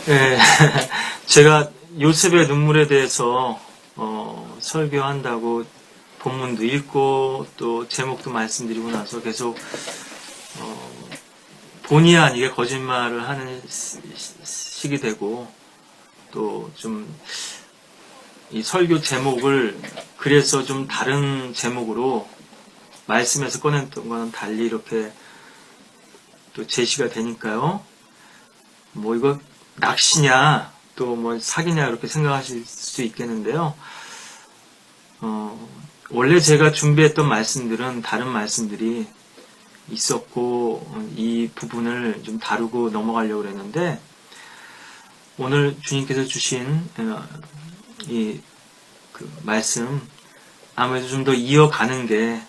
예, 제가 요셉의 눈물에 대해서 설교한다고 본문도 읽고 또 제목도 말씀드리고 나서 계속 본의 아니게 거짓말을 하는 시기 되고 또 좀 이 설교 제목을 그래서 좀 다른 제목으로 말씀에서 꺼냈던 거는 달리 이렇게 또 제시가 되니까요. 뭐 이거 낚시냐 또 뭐 사기냐 이렇게 생각하실 수 있겠는데요. 원래 제가 준비했던 말씀들은 다른 말씀들이 있었고 이 부분을 좀 다루고 넘어가려고 했는데 오늘 주님께서 주신 이 그 말씀 아무래도 좀 더 이어가는 게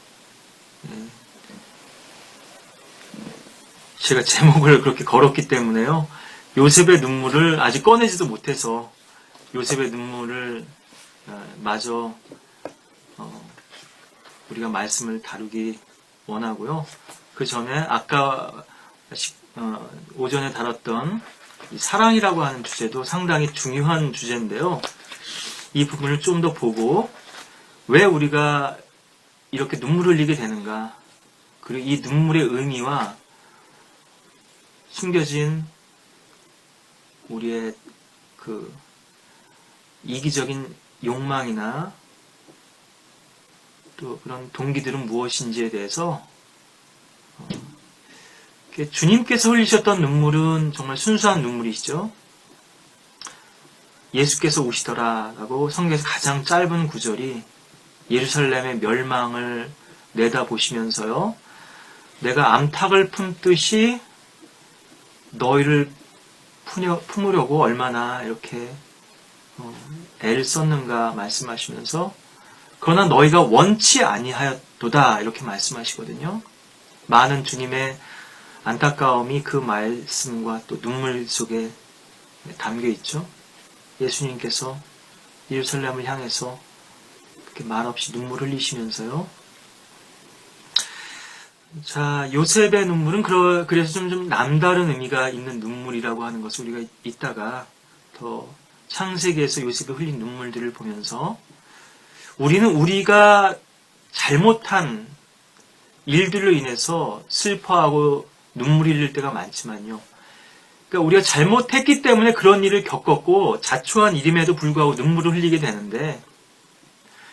제가 제목을 그렇게 걸었기 때문에요. 요셉의 눈물을 아직 꺼내지도 못해서 요셉의 눈물을 마저 우리가 말씀을 다루기 원하고요. 그 전에 아까 오전에 다뤘던 이 사랑이라고 하는 주제도 상당히 중요한 주제인데요. 이 부분을 좀 더 보고 왜 우리가 이렇게 눈물을 흘리게 되는가, 그리고 이 눈물의 의미와 숨겨진 우리의 그 이기적인 욕망이나 또 그런 동기들은 무엇인지에 대해서 주님께서 흘리셨던 눈물은 정말 순수한 눈물이시죠. 예수께서 오시더라라고 성경에서 가장 짧은 구절이 예루살렘의 멸망을 내다보시면서요. 내가 암탉을 품듯이 너희를 품으려고 얼마나 이렇게 애를 썼는가 말씀하시면서 그러나 너희가 원치 아니하였도다 이렇게 말씀하시거든요. 많은 주님의 안타까움이 그 말씀과 또 눈물 속에 담겨 있죠. 예수님께서 예루살렘을 향해서 그렇게 말없이 눈물 흘리시면서요. 자, 요셉의 눈물은 그래서 좀 남다른 의미가 있는 눈물이라고 하는 것을 우리가 이따가 더 창세기에서 요셉이 흘린 눈물들을 보면서 우리는 우리가 잘못한 일들로 인해서 슬퍼하고 눈물이 흘릴 때가 많지만요. 그러니까 우리가 잘못했기 때문에 그런 일을 겪었고 자초한 일임에도 불구하고 눈물을 흘리게 되는데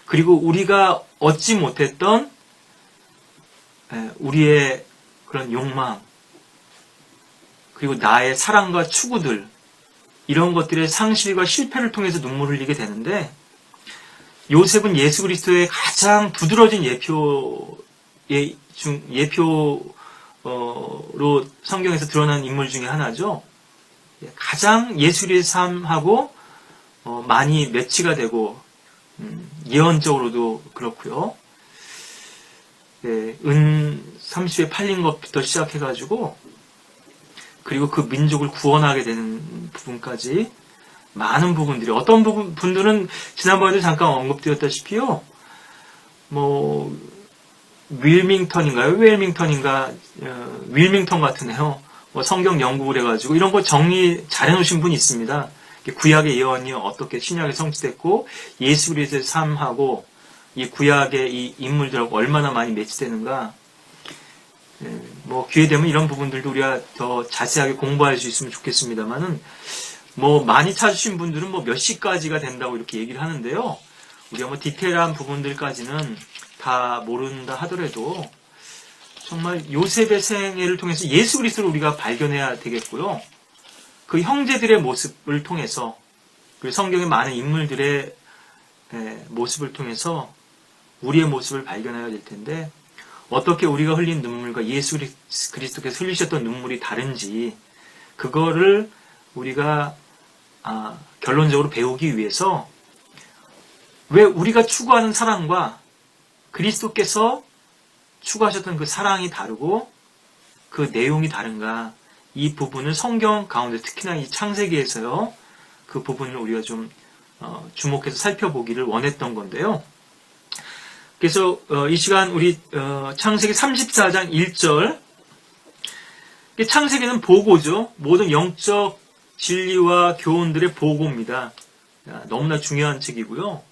그리고 우리가 얻지 못했던 우리의 그런 욕망 그리고 나의 사랑과 추구들 이런 것들의 상실과 실패를 통해서 눈물을 흘리게 되는데 요셉은 예수 그리스도의 가장 두드러진 예표로 성경에서 드러난 인물 중에 하나죠. 가장 예수의 삶하고 많이 매치가 되고 예언적으로도 그렇고요. 은 30에 팔린 것부터 시작해가지고 그리고 그 민족을 구원하게 되는 부분까지 많은 부분들이 어떤 분들은 지난번에도 잠깐 언급되었다시피요. 뭐 윌밍턴인가 윌밍턴 같으네요. 성경 연구를 해가지고 이런 거 정리 잘해놓으신 분이 있습니다. 구약의 예언이 어떻게 신약에 성취됐고 예수 그리스도의 삶하고 이 구약의 이 인물들하고 얼마나 많이 매치되는가. 뭐 기회 되면 이런 부분들도 우리가 더 자세하게 공부할 수 있으면 좋겠습니다만은 뭐 많이 찾으신 분들은 뭐 몇 시까지가 된다고 이렇게 얘기를 하는데요. 우리가 뭐 디테일한 부분들까지는 다 모른다 하더라도 정말 요셉의 생애를 통해서 예수 그리스도를 우리가 발견해야 되겠고요. 그 형제들의 모습을 통해서 그리고 성경의 많은 인물들의 모습을 통해서 우리의 모습을 발견해야 될 텐데 어떻게 우리가 흘린 눈물과 예수 그리스도께서 흘리셨던 눈물이 다른지 그거를 우리가 결론적으로 배우기 위해서 왜 우리가 추구하는 사랑과 그리스도께서 추구하셨던 그 사랑이 다르고 그 내용이 다른가 이 부분을 성경 가운데 특히나 이 창세기에서요 그 부분을 우리가 좀 주목해서 살펴보기를 원했던 건데요. 그래서 이 시간 우리 창세기 34장 1절 창세기는 보고죠. 모든 영적 진리와 교훈들의 보고입니다. 너무나 중요한 책이고요.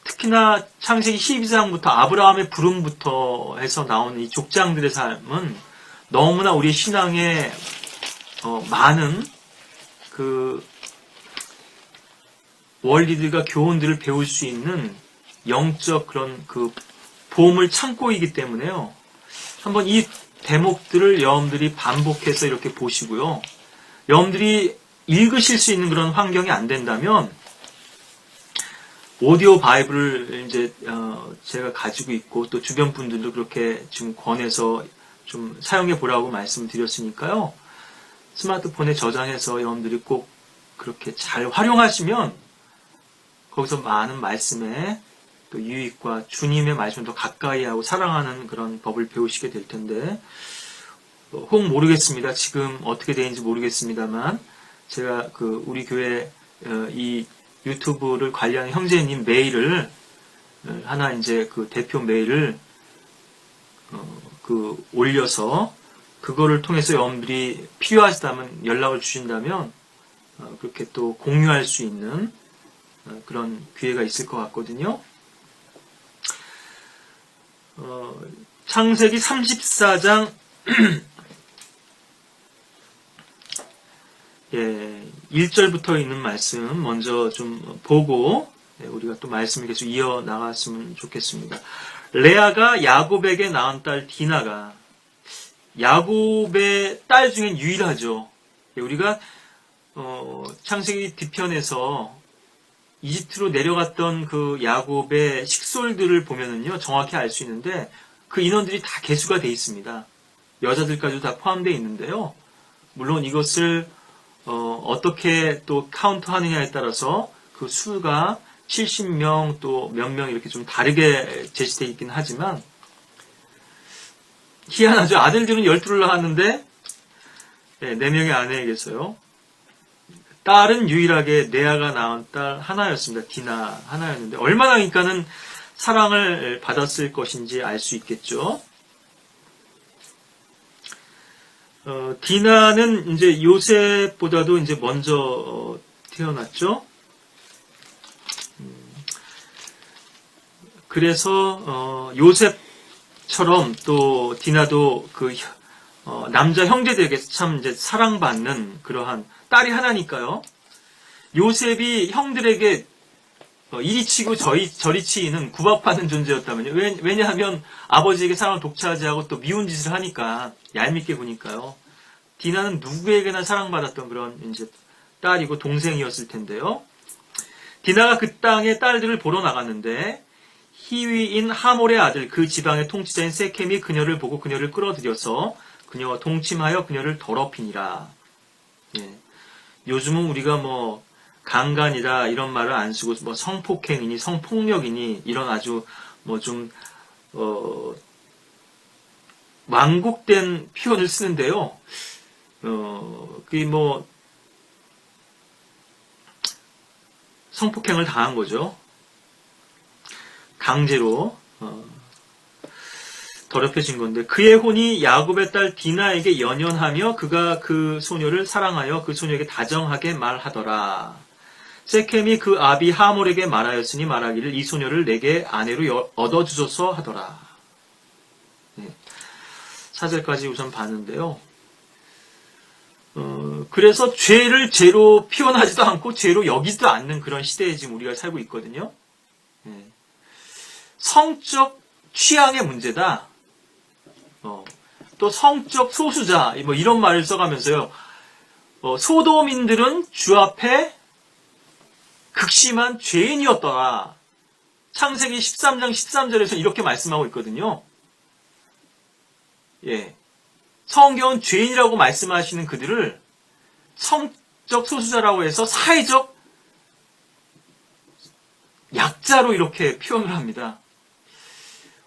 특히나 창세기 12장부터 아브라함의 부름부터 해서 나오는 이 족장들의 삶은 너무나 우리 신앙에 많은 그 원리들과 교훈들을 배울 수 있는 영적 그런 그 보험을 창고이기 때문에요. 한번 이 대목들을 여러분들이 반복해서 이렇게 보시고요. 여러분들이 읽으실 수 있는 그런 환경이 안 된다면 오디오 바이블을 이제 제가 가지고 있고 또 주변 분들도 그렇게 좀 권해서 좀 사용해 보라고 말씀드렸으니까요. 스마트폰에 저장해서 여러분들이 꼭 그렇게 잘 활용하시면 거기서 많은 말씀에 또 유익과 주님의 말씀을 더 가까이 하고 사랑하는 그런 법을 배우시게 될 텐데 혹 모르겠습니다. 지금 어떻게 되는지 모르겠습니다만 제가 그 우리 교회 이 유튜브를 관리하는 형제님 메일을 하나 이제 그 대표 메일을 그 올려서 그거를 통해서 여러분들이 필요하시다면 연락을 주신다면 그렇게 또 공유할 수 있는 그런 기회가 있을 것 같거든요. 창세기 34장 1절부터 있는 말씀 먼저 좀 보고 우리가 또 말씀을 계속 이어나갔으면 좋겠습니다. 레아가 야곱에게 낳은 딸 디나가 야곱의 딸 중엔 유일하죠. 우리가 창세기 뒤편에서 이집트로 내려갔던 그 야곱의 식솔들을 보면은요 정확히 알 수 있는데 그 인원들이 다 개수가 돼 있습니다. 여자들까지도 다 포함되어 있는데요. 물론 이것을 어떻게 또 카운트하느냐에 따라서 그 수가 70명 또 몇 명 이렇게 좀 다르게 제시되어 있긴 하지만 희한하죠. 아들들은 12를 낳았는데 4명의 아내에게서요. 딸은 유일하게 레아가 낳은 딸 하나였습니다. 디나 하나였는데 얼마나 그러니까는 사랑을 받았을 것인지 알 수 있겠죠. 디나는 이제 요셉보다도 이제 먼저 태어났죠. 그래서 요셉처럼 또 디나도 그 남자 형제들에게 참 이제 사랑받는 그러한 딸이 하나니까요. 요셉이 형들에게 이리 치고 저리 치이는 구박받는 존재였다면요. 왜냐하면 아버지에게 사랑을 독차지하고 또 미운 짓을 하니까 얄밉게 보니까요. 디나는 누구에게나 사랑받았던 그런 이제 딸이고 동생이었을 텐데요. 디나가 그 땅에 딸들을 보러 나갔는데 히위인 하몰의 아들 그 지방의 통치자인 세켐이 그녀를 보고 그녀를 끌어들여서 그녀와 동침하여 그녀를 더럽히니라. 예. 요즘은 우리가 뭐 강간이다 이런 말을 안 쓰고 뭐 성폭행이니 성폭력이니 이런 아주 뭐 좀 완곡된 표현을 쓰는데요. 그게 뭐 성폭행을 당한 거죠. 강제로 더럽혀진 건데 그의 혼이 야곱의 딸 디나에게 연연하며 그가 그 소녀를 사랑하여 그 소녀에게 다정하게 말하더라. 세켐이 그 아비 하몰에게 말하였으니 말하기를 이 소녀를 내게 아내로 얻어주소서 하더라. 네. 4절까지 우선 봤는데요. 그래서 죄를 죄로 표현하지도 않고 죄로 여기지도 않는 그런 시대에 지금 우리가 살고 있거든요. 네. 성적 취향의 문제다. 또 성적 소수자 뭐 이런 말을 써가면서요. 소돔인들은 주 앞에 극심한 죄인이었더라. 창세기 13장 13절에서 이렇게 말씀하고 있거든요. 예. 성경은 죄인이라고 말씀하시는 그들을 성적 소수자라고 해서 사회적 약자로 이렇게 표현을 합니다.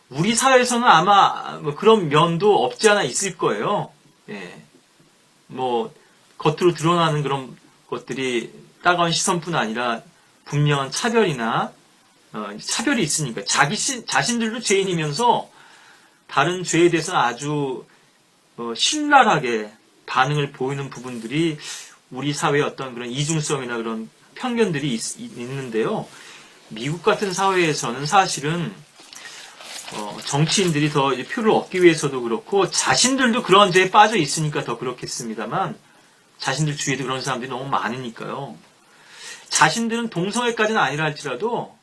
우리 사회에서는 아마 뭐 그런 면도 없지 않아 있을 거예요. 예. 뭐 겉으로 드러나는 그런 것들이 따가운 시선뿐 아니라 분명한 차별이나 차별이 있으니까 자신들도 죄인이면서 다른 죄에 대해서는 아주 신랄하게 반응을 보이는 부분들이 우리 사회의 어떤 그런 이중성이나 그런 편견들이 있는데요. 미국 같은 사회에서는 사실은 정치인들이 더 이제 표를 얻기 위해서도 그렇고 자신들도 그런 죄에 빠져 있으니까 더 그렇겠습니다만 자신들 주위에도 그런 사람들이 너무 많으니까요. 자신들은 동성애까지는 아니라 할지라도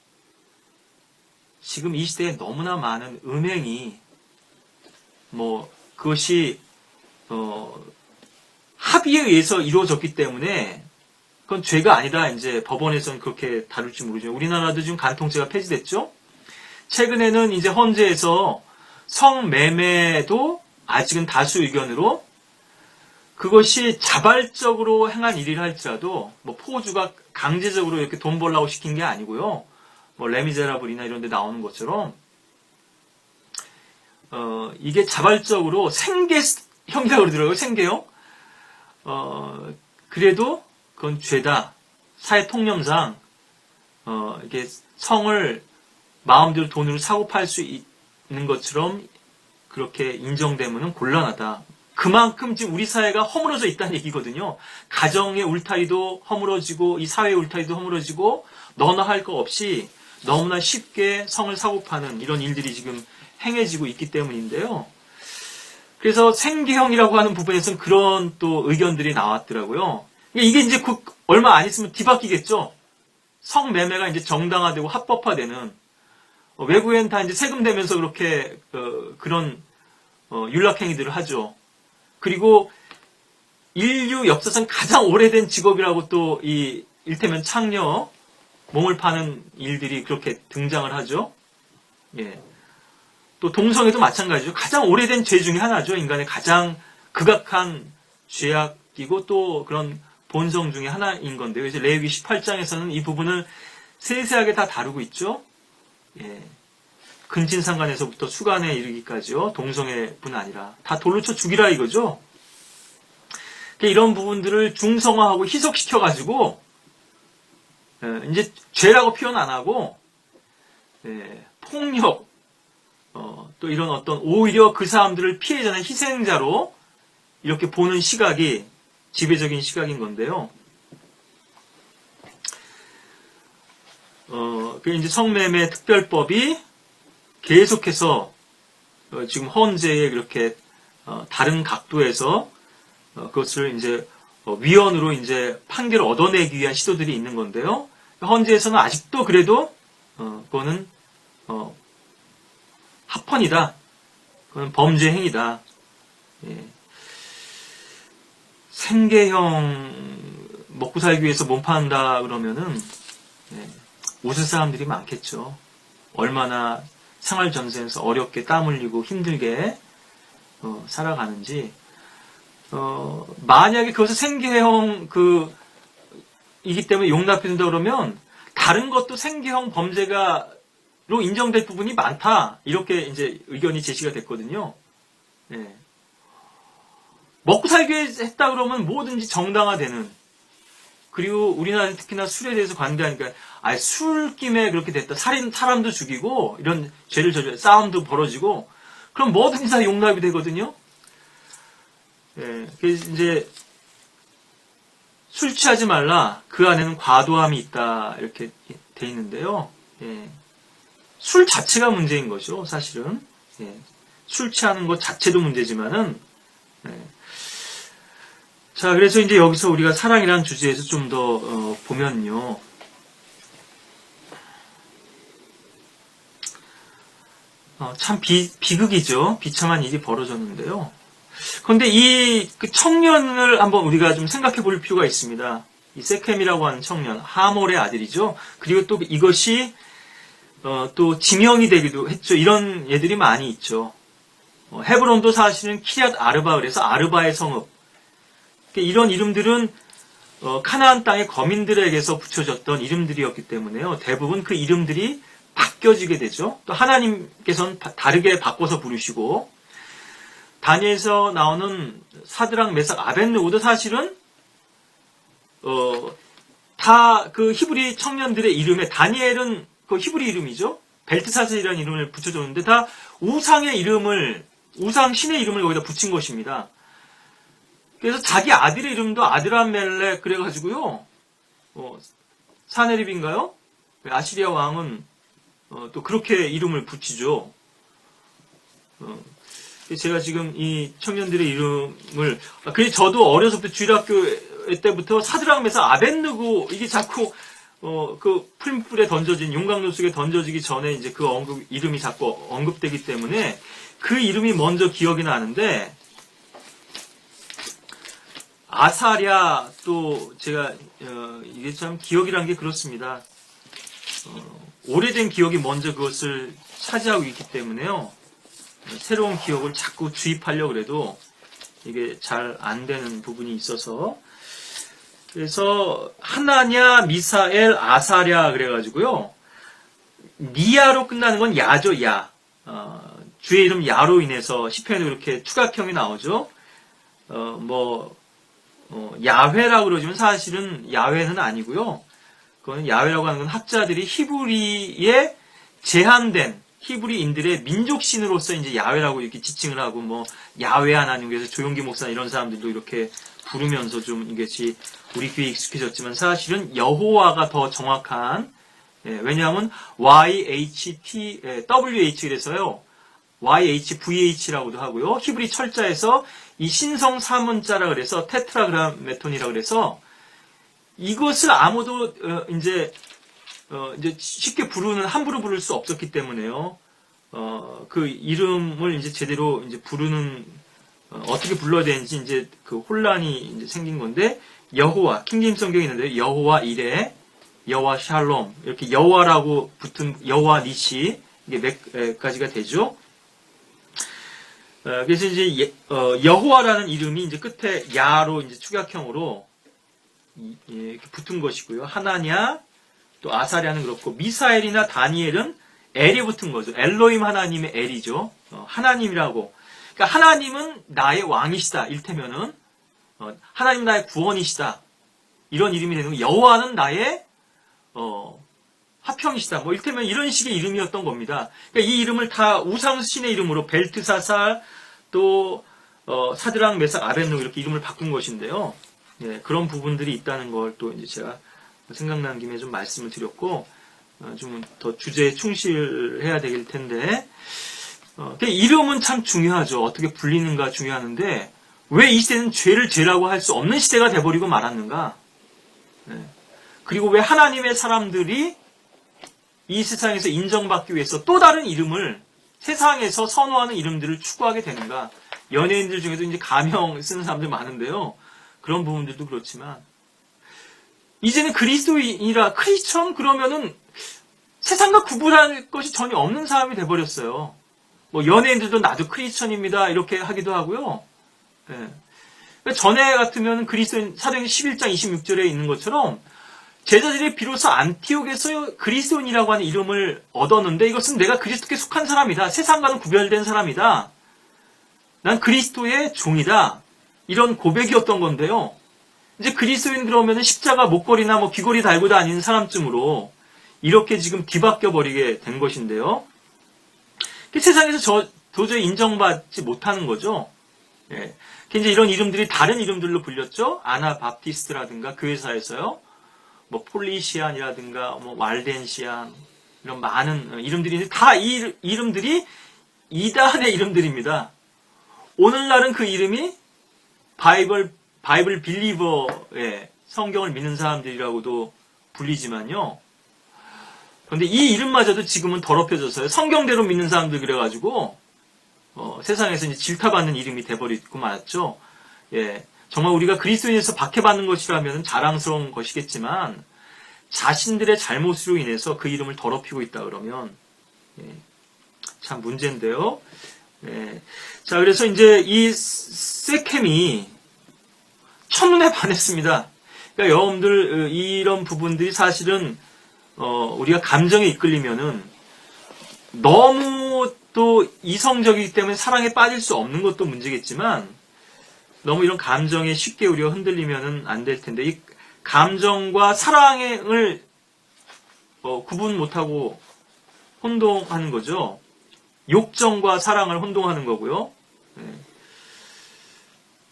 지금 이 시대에 너무나 많은 음행이 그것이 합의에 의해서 이루어졌기 때문에 그건 죄가 아니라 이제 법원에서는 그렇게 다룰지 모르죠. 우리나라도 지금 간통죄가 폐지됐죠. 최근에는 이제 헌재에서 성매매도 아직은 다수 의견으로 그것이 자발적으로 행한 일이라 할지라도 포주가 강제적으로 이렇게 돈 벌라고 시킨 게 아니고요. 레미제라블이나 이런 데 나오는 것처럼 이게 자발적으로 생계형이라고 그러더라고요. 생계형. 그래도 그건 죄다. 사회 통념상 이게 성을 마음대로 돈으로 사고 팔 수 있는 것처럼 그렇게 인정되면은 곤란하다. 그만큼 지금 우리 사회가 허물어져 있다는 얘기거든요. 가정의 울타리도 허물어지고 이 사회의 울타리도 허물어지고 너나 할 거 없이 너무나 쉽게 성을 사고 파는 이런 일들이 지금 행해지고 있기 때문인데요. 그래서 생계형이라고 하는 부분에서는 그런 또 의견들이 나왔더라고요. 이게 이제 얼마 안 있으면 뒤바뀌겠죠. 성매매가 이제 정당화되고 합법화되는 외국엔 다 이제 세금 내면서 그렇게 그런 윤락행위들을 하죠. 그리고 인류 역사상 가장 오래된 직업이라고 또 이 일테면 창녀 몸을 파는 일들이 그렇게 등장을 하죠. 예. 또 동성애도 마찬가지죠. 가장 오래된 죄 중에 하나죠. 인간의 가장 극악한 죄악이고 또 그런 본성 중에 하나인 건데요. 그래서 레위기 18장에서는 이 부분을 세세하게 다 다루고 있죠. 예. 근친상간에서부터 수간에 이르기까지요. 동성애뿐 아니라 다 돌로 쳐 죽이라 이거죠. 이런 부분들을 중성화하고 희석시켜가지고 이제 죄라고 표현 안 하고 폭력 또 이런 어떤 오히려 그 사람들을 피해자나 희생자로 이렇게 보는 시각이 지배적인 시각인 건데요. 그 이제 성매매 특별법이 계속해서 지금 헌재에 그렇게 다른 각도에서 그것을 이제 위헌으로 이제 판결을 얻어내기 위한 시도들이 있는 건데요. 헌재에서는 아직도 그래도 그거는 합헌이다. 그건 범죄 행위다. 예. 생계형 먹고 살기 위해서 몸 판다 그러면은 웃을 사람들이 많겠죠. 얼마나 생활 전선에서 어렵게 땀 흘리고 힘들게 살아가는지. 만약에 그것을 생계형 이기 때문에 용납해준다 그러면 다른 것도 생계형 범죄가로 인정될 부분이 많다. 이렇게 이제 의견이 제시가 됐거든요. 예. 먹고 살기 위해서 했다 그러면 뭐든지 정당화되는. 그리고 우리나라는 특히나 술에 대해서 관대하니까 술김에 그렇게 됐다. 사람도 죽이고 이런 죄를 저질러 싸움도 벌어지고 그럼 뭐든지 다 용납이 되거든요. 예, 그래서 이제 술 취하지 말라. 그 안에는 과도함이 있다. 이렇게 돼 있는데요. 예, 술 자체가 문제인 거죠. 사실은. 예, 술 취하는 것 자체도 문제지만은. 예. 자, 그래서 이제 여기서 우리가 사랑이라는 주제에서 좀 더 보면요. 참 비극이죠. 비참한 일이 벌어졌는데요. 그런데 그 청년을 한번 우리가 좀 생각해 볼 필요가 있습니다. 이 세켐이라고 하는 청년, 하몰의 아들이죠. 그리고 또 이것이 또 지명이 되기도 했죠. 이런 예들이 많이 있죠. 헤브론도 사실은 키리앗 아르바 그래서 아르바의 성읍. 이런 이름들은 카나안 땅의 거민들에게서 붙여졌던 이름들이었기 때문에요. 대부분 그 이름들이 바뀌어지게 되죠. 또 하나님께서는 다르게 바꿔서 부르시고 다니엘에서 나오는 사드락, 메삭, 아벳느고도 사실은 다 그 히브리 청년들의 이름에 다니엘은 그 히브리 이름이죠. 벨트사슬이라는 이름을 붙여줬는데 다 우상 신의 이름을 거기다 붙인 것입니다. 그래서 자기 아들의 이름도 아드람멜렉 그래가지고요. 사네립인가요? 아시리아 왕은 또 그렇게 이름을 붙이죠. 제가 지금 이 청년들의 이름을 그래서 저도 어려서부터 주일학교 때부터 사드락 메삭 아벳느고 이게 자꾸 그 풀물에 던져진 용광로 속에 던져지기 전에 이제 그 이름이 자꾸 언급되기 때문에 그 이름이 먼저 기억이 나는데 아사랴 또 제가 이게 참 기억이란 게 그렇습니다. 오래된 기억이 먼저 그것을 차지하고 있기 때문에요. 새로운 기억을 자꾸 주입하려고 해도 이게 잘 안 되는 부분이 있어서 그래서 하나냐, 미사엘, 아사랴 그래가지고요. 니야로 끝나는 건 야죠, 야. 주의 이름 야로 인해서 시편에 그렇게 추각형이 나오죠. 야훼라고 그러지만 사실은 야훼는 아니고요. 그거는 야훼라고 하는 건 학자들이 히브리에 제한된 히브리인들의 민족신으로서 이제 야훼라고 이렇게 지칭을 하고 야훼 하나님 그래서 조용기 목사 이런 사람들도 이렇게 부르면서 좀 이것이 우리 귀에 익숙해졌지만 사실은 여호와가 더 정확한 왜냐하면 YHTWH 그래서요. YHVH라고도 하고요. 히브리 철자에서 이 신성 사문자라 그래서 테트라그라메톤이라 그래서 이것을 아무도 이제 쉽게 함부로 부를 수 없었기 때문에요. 그 이름을 이제 제대로 이제 부르는 어떻게 불러야 되는지 이제 그 혼란이 이제 생긴 건데 여호와 킹제임스 성경에 있는데 여호와 이레, 여호와 샬롬 이렇게 여호와라고 붙은 여호와 니시 이게 몇 가지가 되죠. 그래서 이제 여호와라는 이름이 이제 끝에 야로 이제 축약형으로 이렇게 붙은 것이고요. 하나냐 또 아사랴는 그렇고 미사엘이나 다니엘은 엘이 붙은 거죠. 엘로임 하나님의 엘이죠. 하나님이라고. 그러니까 하나님은 나의 왕이시다. 일테면은 하나님 나의 구원이시다. 이런 이름이 되는 거예요. 여호와는 나의 화평이시다. 일테면 이런 식의 이름이었던 겁니다. 그러니까 이 이름을 다 우상신의 이름으로 벨트사살 또 사드락 메삭 아벳느고 이렇게 이름을 바꾼 것인데요. 예, 그런 부분들이 있다는 걸 또 이제 제가 생각난 김에 좀 말씀을 드렸고 좀 더 주제에 충실해야 될 텐데 이름은 참 중요하죠. 어떻게 불리는가 중요하는데 왜 이 시대는 죄를 죄라고 할 수 없는 시대가 돼버리고 말았는가? 예. 그리고 왜 하나님의 사람들이 이 세상에서 인정받기 위해서 또 다른 이름을 세상에서 선호하는 이름들을 추구하게 되는가? 연예인들 중에도 이제 가명 쓰는 사람들 많은데요. 그런 부분들도 그렇지만 이제는 그리스도인이라 크리스천 그러면은 세상과 구분할 것이 전혀 없는 사람이 돼버렸어요. 연예인들도 나도 크리스천입니다 이렇게 하기도 하고요. 예. 전에 같으면 그리스도인 사도행전 11장 26절에 있는 것처럼 제자들이 비로소 안티옥에서 그리스도인이라고 하는 이름을 얻었는데 이것은 내가 그리스도께 속한 사람이다. 세상과는 구별된 사람이다. 난 그리스도의 종이다. 이런 고백이었던 건데요. 이제 그리스도인 그러면 십자가 목걸이나 귀걸이 달고 다니는 사람쯤으로 이렇게 지금 뒤바뀌어 버리게 된 것인데요. 세상에서 도저히 인정받지 못하는 거죠. 예. 이제 이런 이름들이 다른 이름들로 불렸죠. 아나바프티스트라든가 교회사에서요. 폴리시안이라든가 왈덴시안 이런 많은 이름들이 다 이 이름들이 이단의 이름들입니다. 오늘날은 그 이름이 바이블 빌리버의 성경을 믿는 사람들이라고도 불리지만요. 그런데 이 이름마저도 지금은 더럽혀져서요. 성경대로 믿는 사람들 그래가지고 세상에서 이제 질타받는 이름이 돼버리고 말았죠. 예, 정말 우리가 그리스도인에서 박해받는 것이라면 자랑스러운 것이겠지만 자신들의 잘못으로 인해서 그 이름을 더럽히고 있다 그러면 참 문제인데요. 예. 자, 그래서 이제 이 세켐이 첫눈에 반했습니다. 그러니까 여러분들 이런 부분들이 사실은 우리가 감정에 이끌리면은 너무 또 이성적이기 때문에 사랑에 빠질 수 없는 것도 문제겠지만 너무 이런 감정에 쉽게 우리가 흔들리면은 안 될 텐데 이 감정과 사랑을 구분 못하고 혼동하는 거죠. 욕정과 사랑을 혼동하는 거고요.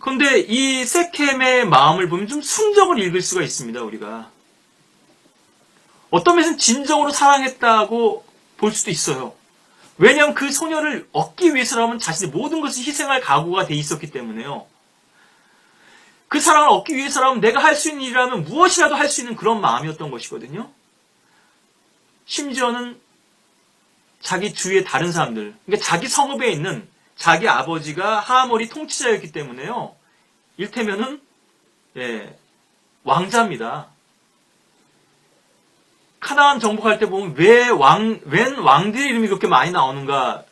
그런데 이 세켐의 마음을 보면 좀 순정을 읽을 수가 있습니다, 우리가. 어떤 면에서는 진정으로 사랑했다고 볼 수도 있어요. 왜냐하면 그 소녀를 얻기 위해서라면 자신의 모든 것을 희생할 각오가 돼 있었기 때문에요. 그 사랑을 얻기 위해서라면 내가 할 수 있는 일이라면 무엇이라도 할 수 있는 그런 마음이었던 것이거든요. 심지어는 자기 주위의 다른 사람들, 그러니까 자기 성읍에 있는 자기 아버지가 하모리 통치자였기 때문에요. 일테면은 왕자입니다. 카나안 정복할 때 보면 웬 왕들의 이름이 그렇게 많이 나오는가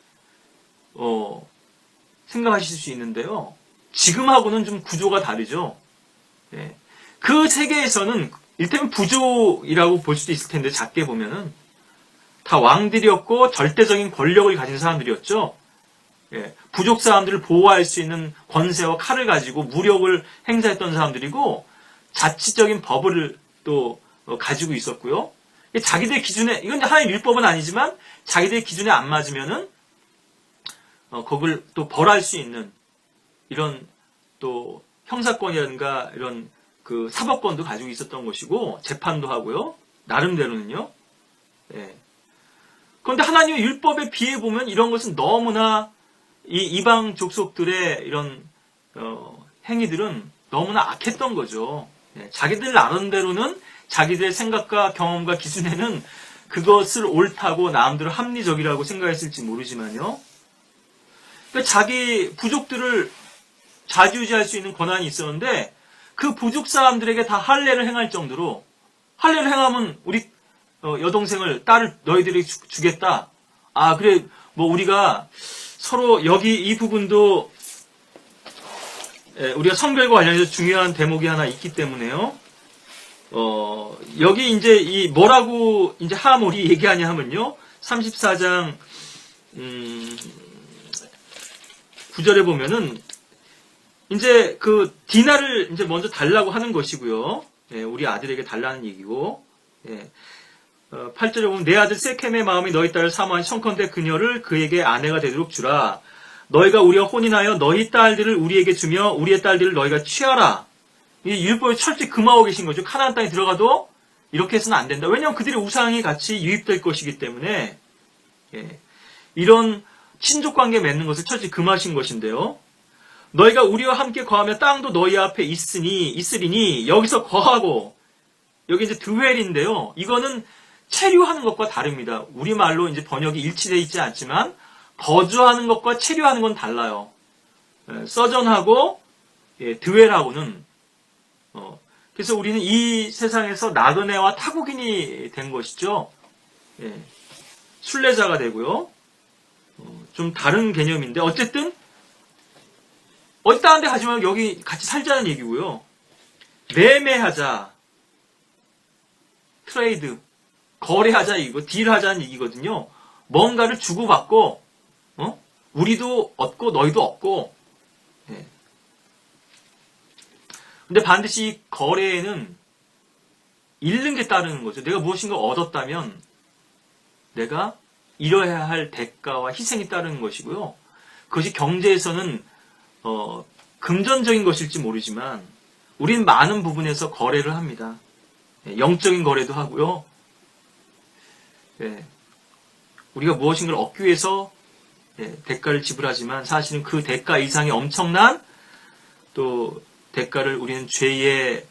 생각하실 수 있는데요. 지금하고는 좀 구조가 다르죠. 그 세계에서는 일테면 부족이라고 볼 수도 있을 텐데 작게 보면은 다 왕들이었고 절대적인 권력을 가진 사람들이었죠. 부족 사람들을 보호할 수 있는 권세와 칼을 가지고 무력을 행사했던 사람들이고 자치적인 법을 또 가지고 있었고요. 자기들 기준에, 이건 하나의 율법은 아니지만 자기들 기준에 안 맞으면은 그걸 또 벌할 수 있는 이런 또 형사권이라든가 이런 그 사법권도 가지고 있었던 것이고 재판도 하고요. 나름대로는요. 그런데 하나님의 율법에 비해 보면 이런 것은 너무나 이 이방 족속들의 이런 행위들은 너무나 악했던 거죠. 자기들 나름대로는 자기들의 생각과 경험과 기준에는 그것을 옳다고 남들을 합리적이라고 생각했을지 모르지만요. 그러니까 자기 부족들을 좌지우지할 수 있는 권한이 있었는데 그 부족 사람들에게 다 할례를 행할 정도로 할례를 행하면 우리 여동생을 딸을 너희들이 주겠다. 아 그래 뭐 우리가 서로 여기 이 부분도 우리가 성결과 관련해서 중요한 대목이 하나 있기 때문에요. 여기 이제 이 뭐라고 이제 하모리 얘기하냐 하면요. 34장 9절에 보면은 이제 그 디나를 이제 먼저 달라고 하는 것이고요. 우리 아들에게 달라는 얘기고. 8절에 보면 내 아들 세켐의 마음이 너희 딸을 사모하니 청컨대 그녀를 그에게 아내가 되도록 주라. 너희가 우리와 혼인하여 너희 딸들을 우리에게 주며 우리의 딸들을 너희가 취하라. 이 율법에 철저히 금하고 계신 거죠. 카나안 땅에 들어가도 이렇게 해서는 안 된다. 왜냐하면 그들의 우상이 같이 유입될 것이기 때문에 이런 친족관계 맺는 것을 철저히 금하신 것인데요. 너희가 우리와 함께 거하며 땅도 너희 앞에 있으리니 여기서 거하고 여기 이제 드웰인데요. 이거는 체류하는 것과 다릅니다. 우리말로 이제 번역이 일치되어 있지 않지만 거주하는 것과 체류하는 건 달라요. 서전하고 드웰하고는 그래서 우리는 이 세상에서 나그네와 타국인이 된 것이죠. 순례자가 되고요. 좀 다른 개념인데 어쨌든 어디 다른 데 가지 말고 여기 같이 살자는 얘기고요. 매매하자, 트레이드, 거래하자 이거, 딜하자는 얘기거든요. 뭔가를 주고받고 우리도 얻고 너희도 얻고. 근데 반드시 거래에는 잃는 게 따르는 거죠. 내가 무엇인가 얻었다면 내가 이뤄야 할 대가와 희생이 따르는 것이고요. 그것이 경제에서는 금전적인 것일지 모르지만 우리는 많은 부분에서 거래를 합니다. 영적인 거래도 하고요. 우리가 무엇인가를 얻기 위해서 대가를 지불하지만 사실은 그 대가 이상의 엄청난 또 대가를 우리는 죄의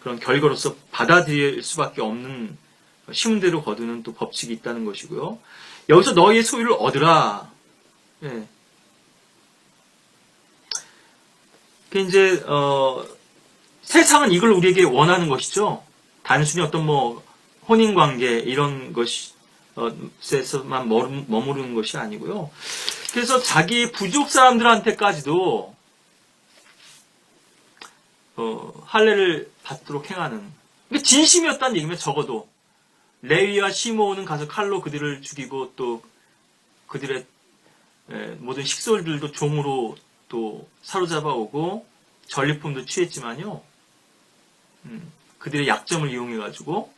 그런 결과로서 받아들일 수밖에 없는 쉬운 대로 거두는 또 법칙이 있다는 것이고요. 여기서 너희의 소유를 얻으라. 이제 세상은 이걸 우리에게 원하는 것이죠. 단순히 어떤 뭐 혼인 관계 이런 것에서만 머무르는 것이 아니고요. 그래서 자기 부족 사람들한테까지도 할례를 받도록 행하는. 그러니까 진심이었다는 얘기면 적어도 레위와 시므온은 가서 칼로 그들을 죽이고 또 그들의 모든 식솔들도 종으로 또 사로잡아 오고 전리품도 취했지만요. 그들의 약점을 이용해 가지고.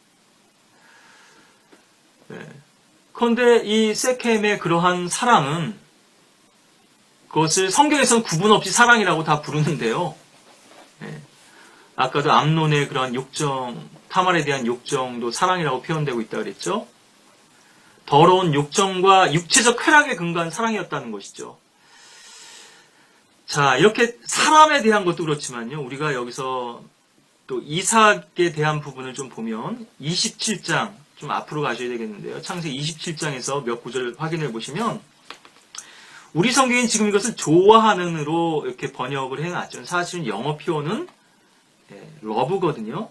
그런데 이 세켐의 그러한 사랑은 그것을 성경에서는 구분 없이 사랑이라고 다 부르는데요. 예. 아까도 암논의 그런 욕정, 타말에 대한 욕정도 사랑이라고 표현되고 있다 그랬죠. 더러운 욕정과 육체적 쾌락에 근거한 사랑이었다는 것이죠. 자, 이렇게 사람에 대한 것도 그렇지만요. 우리가 여기서 또 이삭에 대한 부분을 좀 보면 27장, 좀 앞으로 가셔야 되겠는데요. 창세기 27장에서 몇 구절 확인해 보시면 우리 성경은 지금 이것을 좋아하는으로 이렇게 번역을 해놨죠. 사실은 영어 표현은 러브거든요.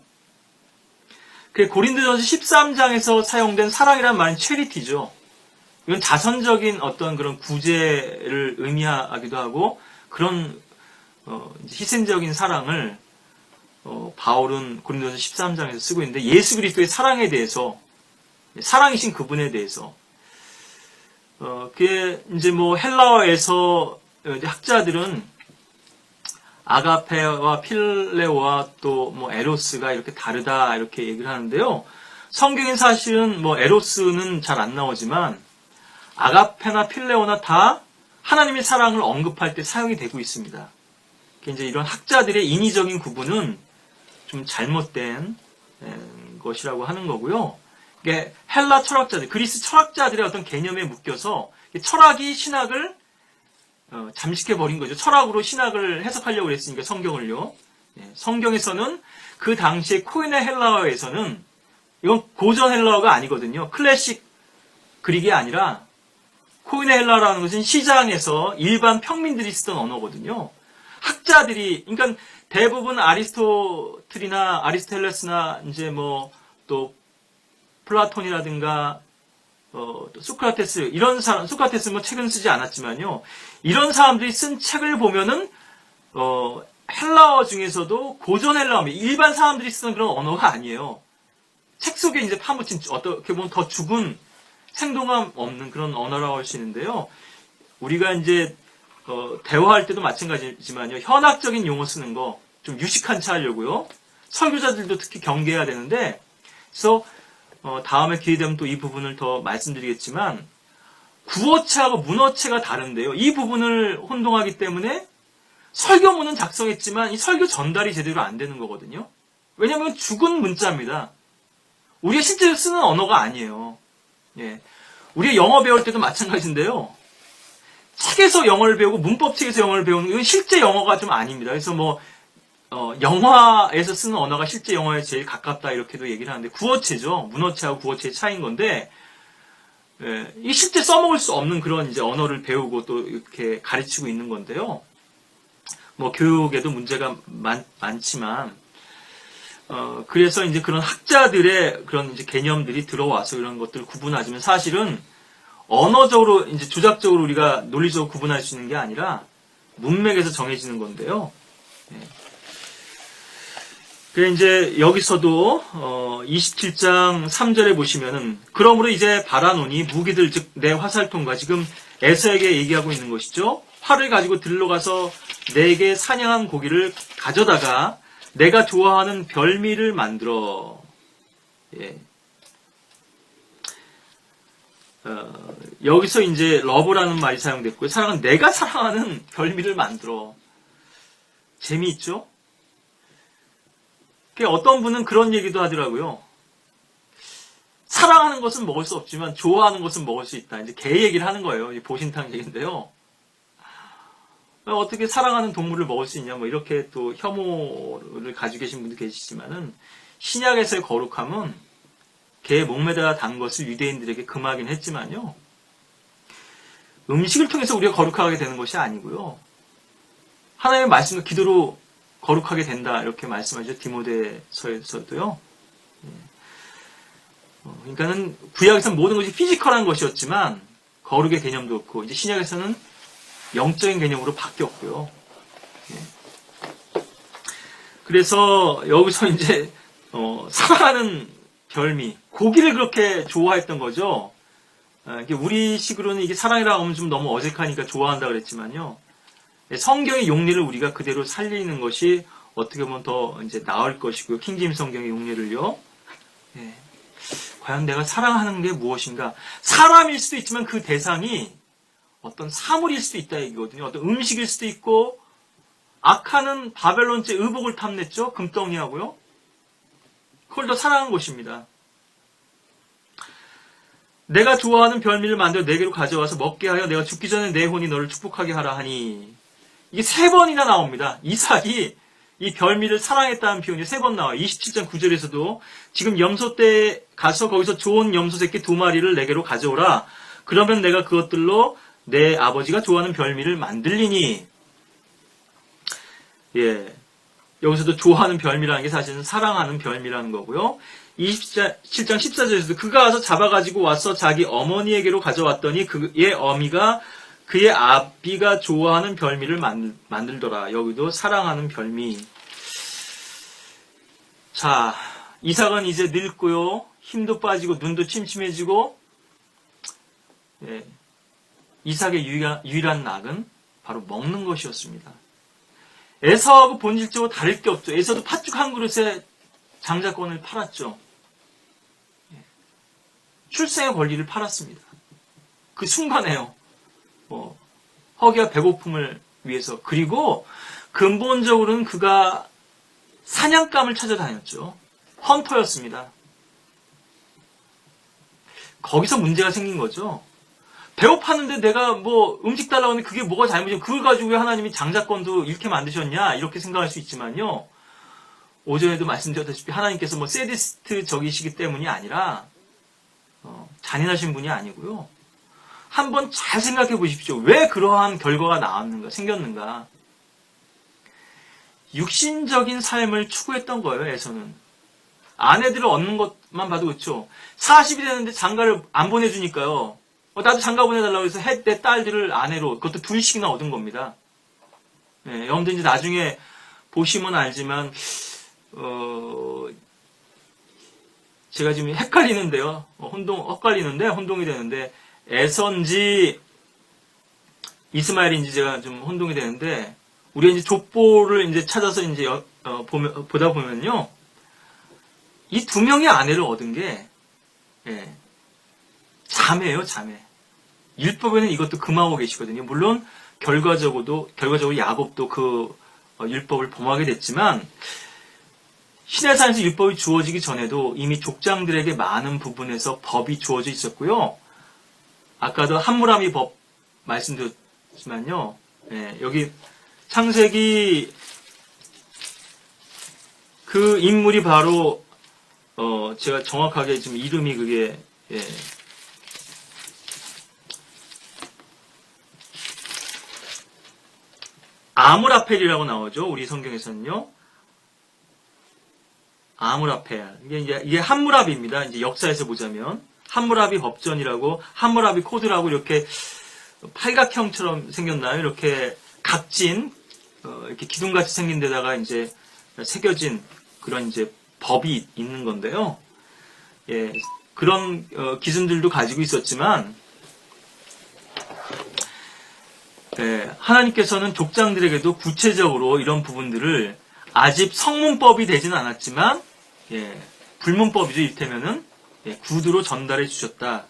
고린도전서 13장에서 사용된 사랑이라는 말은 체리티죠. 이건 자선적인 어떤 그런 구제를 의미하기도 하고 그런 희생적인 사랑을 바울은 고린도전서 13장에서 쓰고 있는데 예수 그리스도의 사랑에 대해서 사랑이신 그분에 대해서 그게 이제 뭐 헬라어에서 이제 학자들은 아가페와 필레오와 또 뭐 에로스가 이렇게 다르다 이렇게 얘기를 하는데요. 성경엔 사실은 뭐 에로스는 잘 안 나오지만 아가페나 필레오나 다 하나님의 사랑을 언급할 때 사용이 되고 있습니다. 이제 이런 학자들의 인위적인 구분은 좀 잘못된 것이라고 하는 거고요. 이게 헬라 철학자들, 그리스 철학자들의 어떤 개념에 묶여서 철학이 신학을 잠식해버린 거죠. 철학으로 신학을 해석하려고 그랬으니까 성경을요. 성경에서는 그 당시에 코인의 헬라어에서는 이건 고전 헬라어가 아니거든요. 클래식 그릭이 아니라 코인의 헬라어라는 것은 시장에서 일반 평민들이 쓰던 언어거든요. 학자들이, 그러니까 대부분 아리스토틀이나 아리스텔레스나 이제 뭐 또 플라톤이라든가 또 소크라테스 이런 사람, 소크라테스는 뭐 책은 쓰지 않았지만요. 이런 사람들이 쓴 책을 보면은 헬라어 중에서도 고전 헬라어입니다. 일반 사람들이 쓰는 그런 언어가 아니에요. 책 속에 이제 파묻힌 어떻게 보면 더 죽은 생동감 없는 그런 언어라고 할 수 있는데요. 우리가 이제 대화할 때도 마찬가지지만요. 현학적인 용어 쓰는 거 좀 유식한 차 하려고요. 설교자들도 특히 경계해야 되는데 그래서 다음에 기회 되면 또 이 부분을 더 말씀드리겠지만 구어체하고 문어체가 다른데요. 이 부분을 혼동하기 때문에 설교문은 작성했지만 이 설교 전달이 제대로 안 되는 거거든요. 왜냐하면 죽은 문자입니다. 우리가 실제로 쓰는 언어가 아니에요. 예. 우리가 영어 배울 때도 마찬가지인데요. 책에서 영어를 배우고 문법책에서 영어를 배우는 이건 실제 영어가 좀 아닙니다. 그래서 뭐 영화에서 쓰는 언어가 실제 영어에 제일 가깝다 이렇게도 얘기를 하는데 구어체죠. 문어체하고 구어체의 차이인 건데 예, 이 실제 써먹을 수 없는 그런 이제 언어를 배우고 또 이렇게 가르치고 있는 건데요. 뭐 교육에도 문제가 많지만 그래서 이제 그런 학자들의 그런 이제 개념들이 들어와서 이런 것들을 구분하지만 사실은 언어적으로 이제 조작적으로 우리가 논리적으로 구분할 수 있는 게 아니라 문맥에서 정해지는 건데요. 예. 그래 이제 여기서도 27장 3절에 보시면은 그러므로 이제 바라노니 무기들 즉 내 화살통과 지금 에서에게 얘기하고 있는 것이죠. 활을 가지고 들러가서 내게 사냥한 고기를 가져다가 내가 좋아하는 별미를 만들어. 예. 여기서 이제 러브라는 말이 사용됐고요. 사랑은 내가 사랑하는 별미를 만들어. 재미있죠? 어떤 분은 그런 얘기도 하더라고요. 사랑하는 것은 먹을 수 없지만 좋아하는 것은 먹을 수 있다. 이제 개 얘기를 하는 거예요. 보신탕 얘기인데요. 어떻게 사랑하는 동물을 먹을 수 있냐, 뭐 이렇게 또 혐오를 가지고 계신 분도 계시지만은 신약에서의 거룩함은 개의 목매다 단 것을 유대인들에게 금하긴 했지만요. 음식을 통해서 우리가 거룩하게 되는 것이 아니고요. 하나님의 말씀과 기도로 거룩하게 된다 이렇게 말씀하죠. 디모데서에서도요. 그러니까는 구약에서는 모든 것이 피지컬한 것이었지만 거룩의 개념도 없고 이제 신약에서는 영적인 개념으로 바뀌었고요. 그래서 여기서 이제 사랑하는 별미 고기를 그렇게 좋아했던 거죠. 우리식으로는 이게 사랑이라고 하면 좀 너무 어색하니까 좋아한다 그랬지만요. 성경의 용례를 우리가 그대로 살리는 것이 어떻게 보면 더 이제 나을 것이고요. 킹제임스 성경의 용례를요. 예. 과연 내가 사랑하는 게 무엇인가? 사람일 수도 있지만 그 대상이 어떤 사물일 수도 있다 얘기거든요. 어떤 음식일 수도 있고, 아칸은 바벨론제 의복을 탐냈죠. 금덩이하고요. 그걸 더 사랑한 것입니다. 내가 좋아하는 별미를 만들어 내게로 가져와서 먹게 하여 내가 죽기 전에 내 혼이 너를 축복하게 하라 하니, 이게 3번이나 나옵니다. 이삭이 이 별미를 사랑했다는 표현이 3번 나와요. 27장 9절에서도 지금 염소 때 가서 거기서 좋은 염소 새끼 2마리를 내게로 가져오라. 그러면 내가 그것들로 내 아버지가 좋아하는 별미를 만들리니. 예. 여기서도 좋아하는 별미라는 게 사실은 사랑하는 별미라는 거고요. 27장 14절에서도 그가 와서 잡아가지고 와서 자기 어머니에게로 가져왔더니 그의 어미가 그의 아비가 좋아하는 별미를 만들더라. 여기도 사랑하는 별미. 자, 이삭은 이제 늙고요. 힘도 빠지고 눈도 침침해지고, 예, 이삭의 유일한 낙은 바로 먹는 것이었습니다. 에서하고 본질적으로 다를 게 없죠. 에서도 팥죽 한 그릇에 장자권을 팔았죠. 출생의 권리를 팔았습니다. 그 순간에요. 허기와 배고픔을 위해서. 그리고 근본적으로는 그가 사냥감을 찾아다녔죠. 헌터였습니다. 거기서 문제가 생긴 거죠. 배고팠는데 내가 음식 달라고 하는데 그게 뭐가 잘못이야. 그걸 가지고 왜 하나님이 장자권도 이렇게 만드셨냐. 이렇게 생각할 수 있지만요. 오전에도 말씀드렸다시피 하나님께서 세디스트적이시기 때문이 아니라 잔인하신 분이 아니고요. 한번 잘 생각해 보십시오. 왜 그러한 결과가 생겼는가. 육신적인 삶을 추구했던 거예요, 에서는. 아내들을 얻는 것만 봐도 그렇죠. 40이 되는데 장가를 안 보내주니까요. 나도 장가 보내달라고 해서 내 딸들을 아내로, 그것도 둘씩이나 얻은 겁니다. 네, 여러분들 이제 나중에 보시면 알지만, 제가 지금 헷갈리는데요. 혼동이 되는데, 에서인지 이스마엘인지 제가 좀 혼동이 되는데, 우리가 이제 족보를 이제 찾아서 이제 보다 보면요. 이 2명의 아내를 얻은 게, 예, 자매예요, 자매. 율법에는 이것도 금하고 계시거든요. 물론, 결과적으로 야곱도 그 율법을 범하게 됐지만, 시내산에서 율법이 주어지기 전에도 이미 족장들에게 많은 부분에서 법이 주어져 있었고요. 아까도 함무라비 법 말씀드렸지만요. 예, 여기 창세기 그 인물이 바로 제가 정확하게 지금 이름이 그게 아므라펠이라고 나오죠. 우리 성경에서는요. 아므라펠. 이게 함무라비입니다. 이제 역사에서 보자면 함무라비 법전이라고 함무라비 코드라고 이렇게 팔각형처럼 생겼나요? 이렇게 각진 이렇게 기둥같이 생긴 데다가 이제 새겨진 그런 이제 법이 있는 건데요. 예, 그런 기준들도 가지고 있었지만 하나님께서는 족장들에게도 구체적으로 이런 부분들을 아직 성문법이 되지는 않았지만 불문법이죠. 이를테면은 구두로 전달해 주셨다.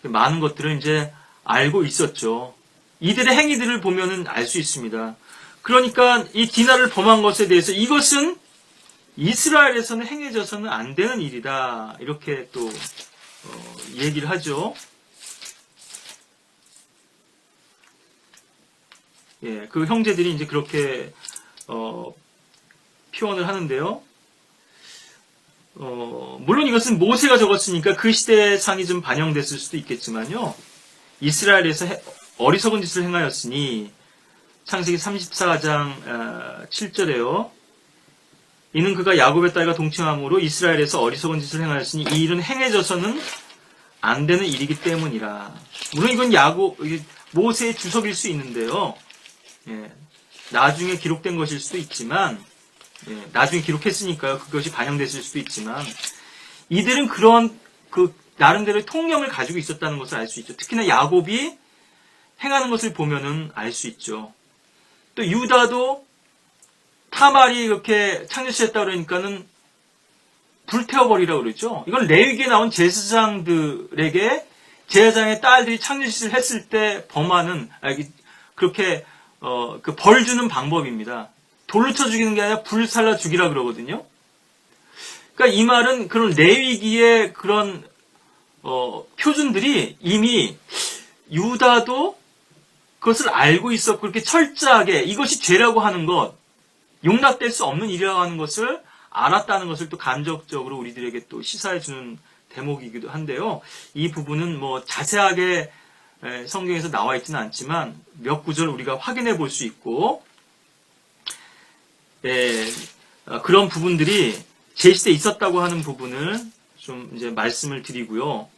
많은 것들을 이제 알고 있었죠. 이들의 행위들을 보면은 알 수 있습니다. 그러니까 이 디나를 범한 것에 대해서 이것은 이스라엘에서는 행해져서는 안 되는 일이다. 이렇게 또 얘기를 하죠. 예, 그 형제들이 이제 그렇게 표현을 하는데요. 물론 이것은 모세가 적었으니까 그 시대의 상이 좀 반영됐을 수도 있겠지만요. 이스라엘에서 어리석은 짓을 행하였으니 창세기 34장 7절에요. 이는 그가 야곱의 딸과 동침함으로 이스라엘에서 어리석은 짓을 행하였으니 이 일은 행해져서는 안 되는 일이기 때문이라. 물론 이건 모세의 주석일 수 있는데요. 예, 나중에 기록된 것일 수도 있지만 나중에 기록했으니까요. 그것이 반영됐을 수도 있지만 이들은 그런 나름대로의 통념을 가지고 있었다는 것을 알 수 있죠. 특히나 야곱이 행하는 것을 보면은 알 수 있죠. 또 유다도 타말이 이렇게 창조시했다 그러니까는 불태워버리라고 그러죠. 이건 레위기에 나온 제사장들에게 제사장의 딸들이 창녀짓을 했을 때 범하는, 그렇게, 그 벌 주는 방법입니다. 돌로 쳐 죽이는 게 아니라 불살라 죽이라 그러거든요. 그러니까 이 말은 그런 레위기의 그런, 표준들이 이미 유다도 그것을 알고 있었고, 그렇게 철저하게 이것이 죄라고 하는 것, 용납될 수 없는 일이라고 하는 것을 알았다는 것을 또 간접적으로 우리들에게 또 시사해주는 대목이기도 한데요. 이 부분은 뭐 자세하게 성경에서 나와 있지는 않지만 몇 구절 우리가 확인해 볼 수 있고, 그런 부분들이 제시돼 있었다고 하는 부분을 좀 이제 말씀을 드리고요.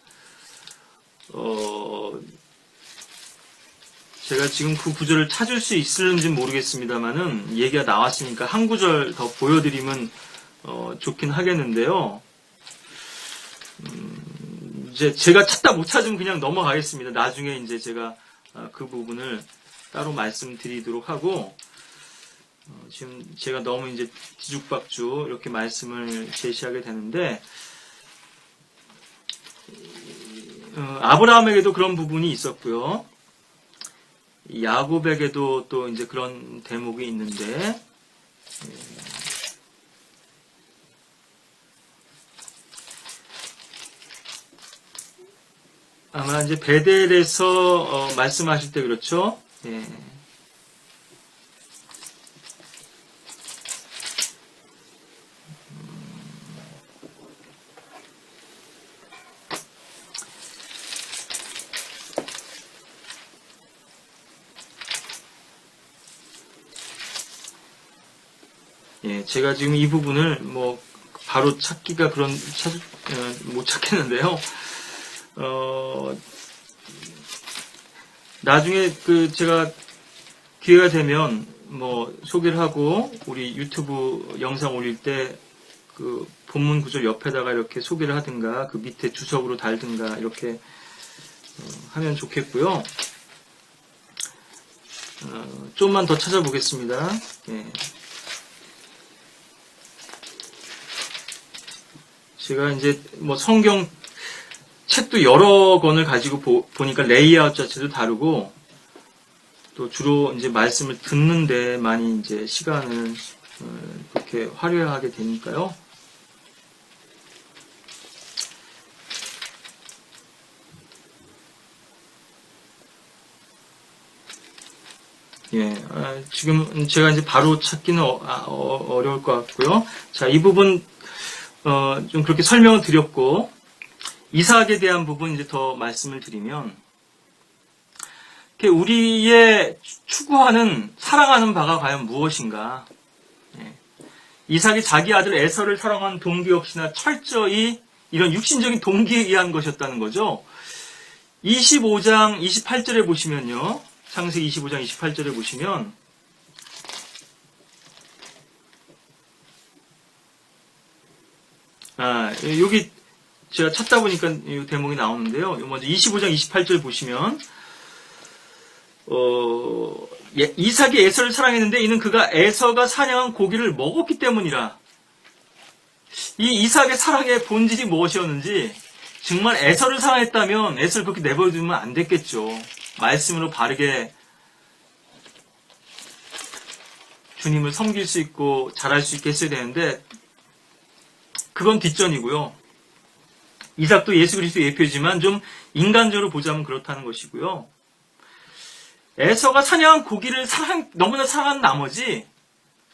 제가 지금 그 구절을 찾을 수 있을지 모르겠습니다만은 얘기가 나왔으니까 한 구절 더 보여드리면 좋긴 하겠는데요. 이제 제가 찾다 못 찾으면 그냥 넘어가겠습니다. 나중에 이제 제가 그 부분을 따로 말씀드리도록 하고, 지금 제가 너무 이제 뒤죽박죽 이렇게 말씀을 제시하게 되는데, 아브라함에게도 그런 부분이 있었고요. 야곱에게도 또 이제 그런 대목이 있는데, 아마 이제 베델에서 말씀하실 때 그렇죠. 예. 예, 제가 지금 이 부분을 뭐 바로 찾기가 못 찾겠는데요. 나중에 제가 기회가 되면 뭐 소개를 하고 우리 유튜브 영상 올릴 때 그 본문 구절 옆에다가 이렇게 소개를 하든가 그 밑에 주석으로 달든가 이렇게 하면 좋겠고요. 좀만 더 찾아보겠습니다. 예. 제가 이제 뭐 성경 책도 여러 권을 가지고 보니까 레이아웃 자체도 다르고, 또 주로 이제 말씀을 듣는데 많이 이제 시간을 그렇게 활용하게 되니까요. 예, 지금 제가 이제 바로 찾기는 어려울 것 같고요. 자, 이 부분 좀 그렇게 설명을 드렸고, 이삭에 대한 부분 이제 더 말씀을 드리면, 우리의 추구하는, 사랑하는 바가 과연 무엇인가? 예. 이삭이 자기 아들 에서를 사랑한 동기 역시나 철저히 이런 육신적인 동기에 의한 것이었다는 거죠. 25장 28절에 보시면요. 창세기 25장 28절에 보시면, 여기 제가 찾다 보니까 이 대목이 나오는데요. 먼저 25장 28절 보시면, 이삭이 에서를 사랑했는데 이는 그가 에서가 사냥한 고기를 먹었기 때문이라. 이 이삭의 사랑의 본질이 무엇이었는지, 정말 에서를 사랑했다면 에서를 그렇게 내버려두면 안 됐겠죠. 말씀으로 바르게 주님을 섬길 수 있고 잘할 수 있게 했어야 되는데, 그건 뒷전이고요. 이삭도 예수 그리스도의 예표지만 좀 인간적으로 보자면 그렇다는 것이고요. 에서가 사냥한 고기를 너무나 사랑한 나머지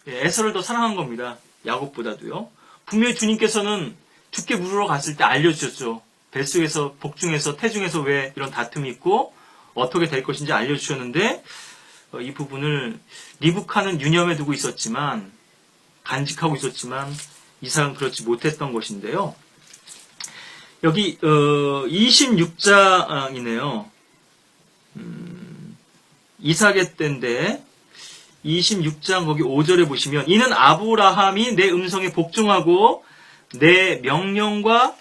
에서를 더 사랑한 겁니다. 야곱보다도요. 분명히 주님께서는 죽게 물으러 갔을 때 알려주셨죠. 뱃속에서, 복중에서, 태중에서 왜 이런 다툼이 있고 어떻게 될 것인지 알려주셨는데, 이 부분을 리브카는 유념해 두고 있었지만, 간직하고 있었지만 이삭은 그렇지 못했던 것인데요. 여기 26장이네요. 이삭의 때인데 26장 거기 5절에 보시면, 이는 아브라함이 내 음성에 복종하고 내 명령과,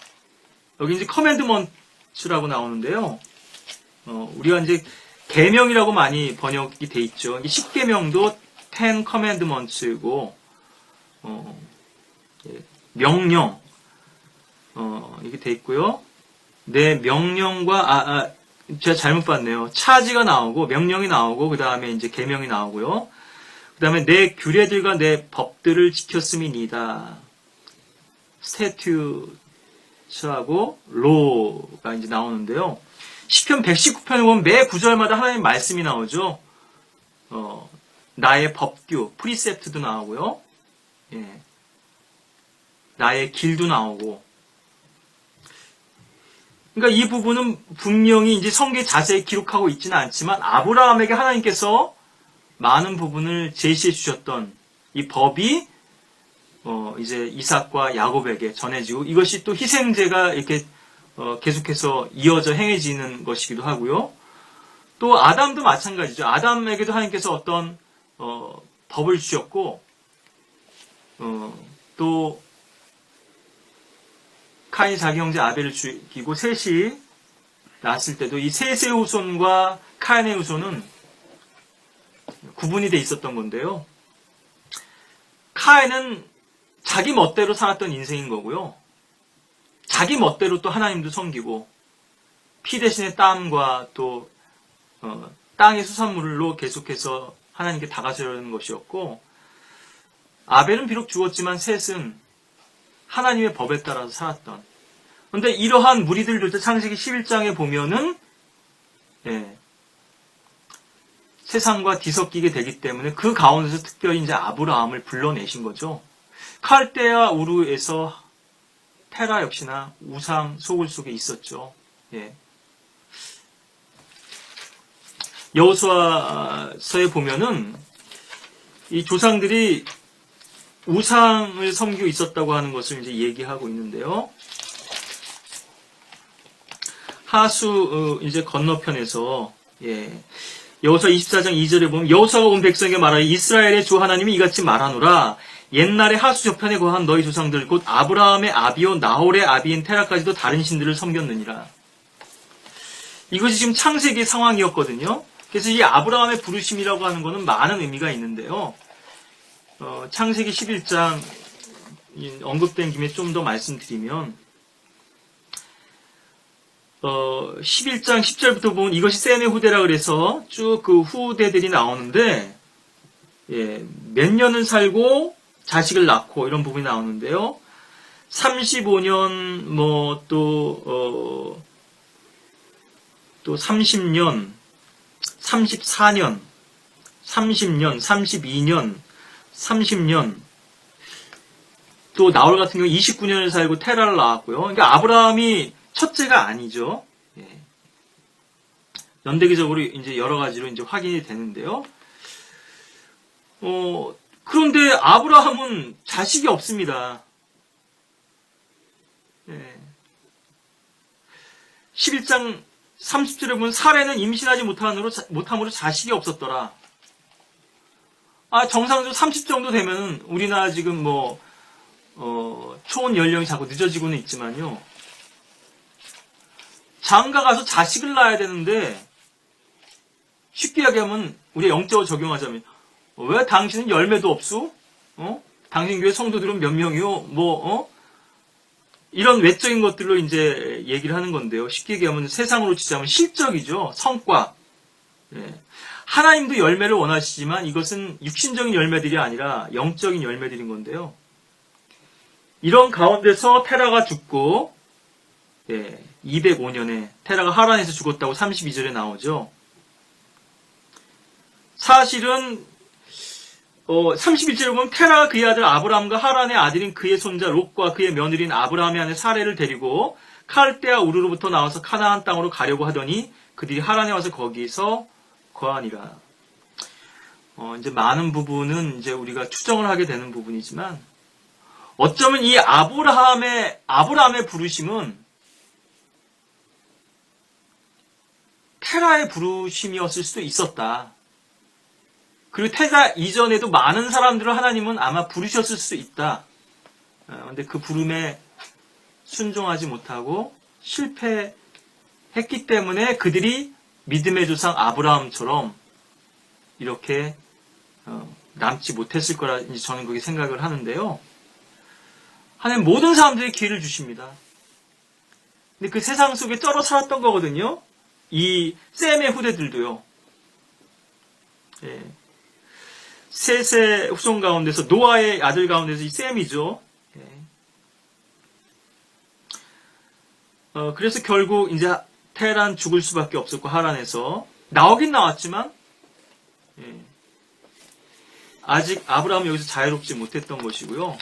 여기 이제 커맨드먼트라고 나오는데요. 우리가 이제 계명이라고 많이 번역이 돼 있죠. 이 10계명도 10 커맨드먼트이고, 명령, 이게 돼 있고요. 내 명령과 제가 잘못 봤네요. 차지가 나오고 명령이 나오고 그 다음에 이제 계명이 나오고요. 그 다음에 내 규례들과 내 법들을 지켰음이니이다. 스태튜스하고 로가 이제 나오는데요. 시편 119편에 보면 매 구절마다 하나님 말씀이 나오죠. 나의 법규, 프리셉트도 나오고요. 예. 나의 길도 나오고. 그러니까 이 부분은 분명히 이제 성경에 자세히 기록하고 있지는 않지만 아브라함에게 하나님께서 많은 부분을 제시해 주셨던 이 법이 이제 이삭과 야곱에게 전해지고 이것이 또 희생제가 이렇게 계속해서 이어져 행해지는 것이기도 하고요. 또 아담도 마찬가지죠. 아담에게도 하나님께서 어떤 법을 주셨고 또 카인이 자기 형제 아벨을 죽이고 셋이 낳았을 때도 이 셋의 후손과 카인의 후손은 구분이 돼 있었던 건데요. 카인은 자기 멋대로 살았던 인생인 거고요. 자기 멋대로 또 하나님도 섬기고 피 대신에 땀과 또 땅의 수산물로 계속해서 하나님께 다가서려는 것이었고 아벨은 비록 죽었지만 셋은 하나님의 법에 따라서 살았던. 그런데 이러한 무리들도 창세기 11장에 보면은 세상과 뒤섞이게 되기 때문에 그 가운데서 특별히 이제 아브라함을 불러내신 거죠. 칼데아 우르에서 테라 역시나 우상 소굴 속에 있었죠. 예. 여호수아서에 보면은 이 조상들이 우상을 섬기고 있었다고 하는 것을 이제 얘기하고 있는데요. 하수 이제 건너편에서 여호수아 24장 2절에 보면 여호수아가 온 백성에게 말하여 이스라엘의 주 하나님이 이같이 말하노라. 옛날에 하수 저편에 거한 너희 조상들 곧 아브라함의 아비요 나홀의 아비인 테라까지도 다른 신들을 섬겼느니라. 이것이 지금 창세기의 상황이었거든요. 그래서 이 아브라함의 부르심이라고 하는 것은 많은 의미가 있는데요. 창세기 11장 언급된 김에 좀 더 말씀드리면 11장 10절부터 보면 이것이 셈의 후대라 그래서 쭉 그 후대들이 나오는데 몇 년을 살고 자식을 낳고 이런 부분이 나오는데요. 35년 또 30년 34년 30년 32년 30년 또 나홀 같은 경우 29년을 살고 테라를 낳았고요. 그러니까 아브라함이 첫째가 아니죠. 연대기적으로 이제 여러 가지로 이제 확인이 되는데요. 그런데 아브라함은 자식이 없습니다. 11장 30절에 보면 사례는 임신하지 못함으로 자식이 없었더라. 정상적으로 30 정도 되면 우리나라 지금 초혼 연령이 자꾸 늦어지고는 있지만요. 장가 가서 자식을 낳아야 되는데 쉽게 이야기하면 우리 영적으로 적용하자면 왜 당신은 열매도 없소? 당신 교회 성도들은 몇 명이요? 이런 외적인 것들로 이제 얘기를 하는 건데요. 쉽게 얘기하면 세상으로 치자면 실적이죠. 성과. 하나님도 열매를 원하시지만 이것은 육신적인 열매들이 아니라 영적인 열매들인 건데요. 이런 가운데서 테라가 죽고 205년에 테라가 하란에서 죽었다고 32절에 나오죠. 사실은 31절에 보면 테라가 그의 아들 아브라함과 하란의 아들인 그의 손자 롯과 그의 며느리인 아브라함의 아내 사레를 데리고 칼데아 우르로부터 나와서 카나안 땅으로 가려고 하더니 그들이 하란에 와서 거기서 거하니라. 이제 많은 부분은 이제 우리가 추정을 하게 되는 부분이지만 어쩌면 이 아브라함의 부르심은 테라의 부르심이었을 수도 있었다. 그리고 테라 이전에도 많은 사람들을 하나님은 아마 부르셨을 수 있다. 그런데 그 부름에 순종하지 못하고 실패했기 때문에 그들이 믿음의 조상 아브라함처럼 이렇게 남지 못했을 거라 저는 그렇게 생각을 하는데요. 하나님 모든 사람들에게 기회를 주십니다. 근데 그 세상 속에 쩔어 살았던 거거든요. 이 셈의 후대들도요. 예. 셋의 후손 가운데서 노아의 아들 가운데서 이 셈이죠. 예. 그래서 결국 이제 테란 죽을 수밖에 없었고 하란에서 나오긴 나왔지만 예. 아직 아브라함은 여기서 자유롭지 못했던 것이고요.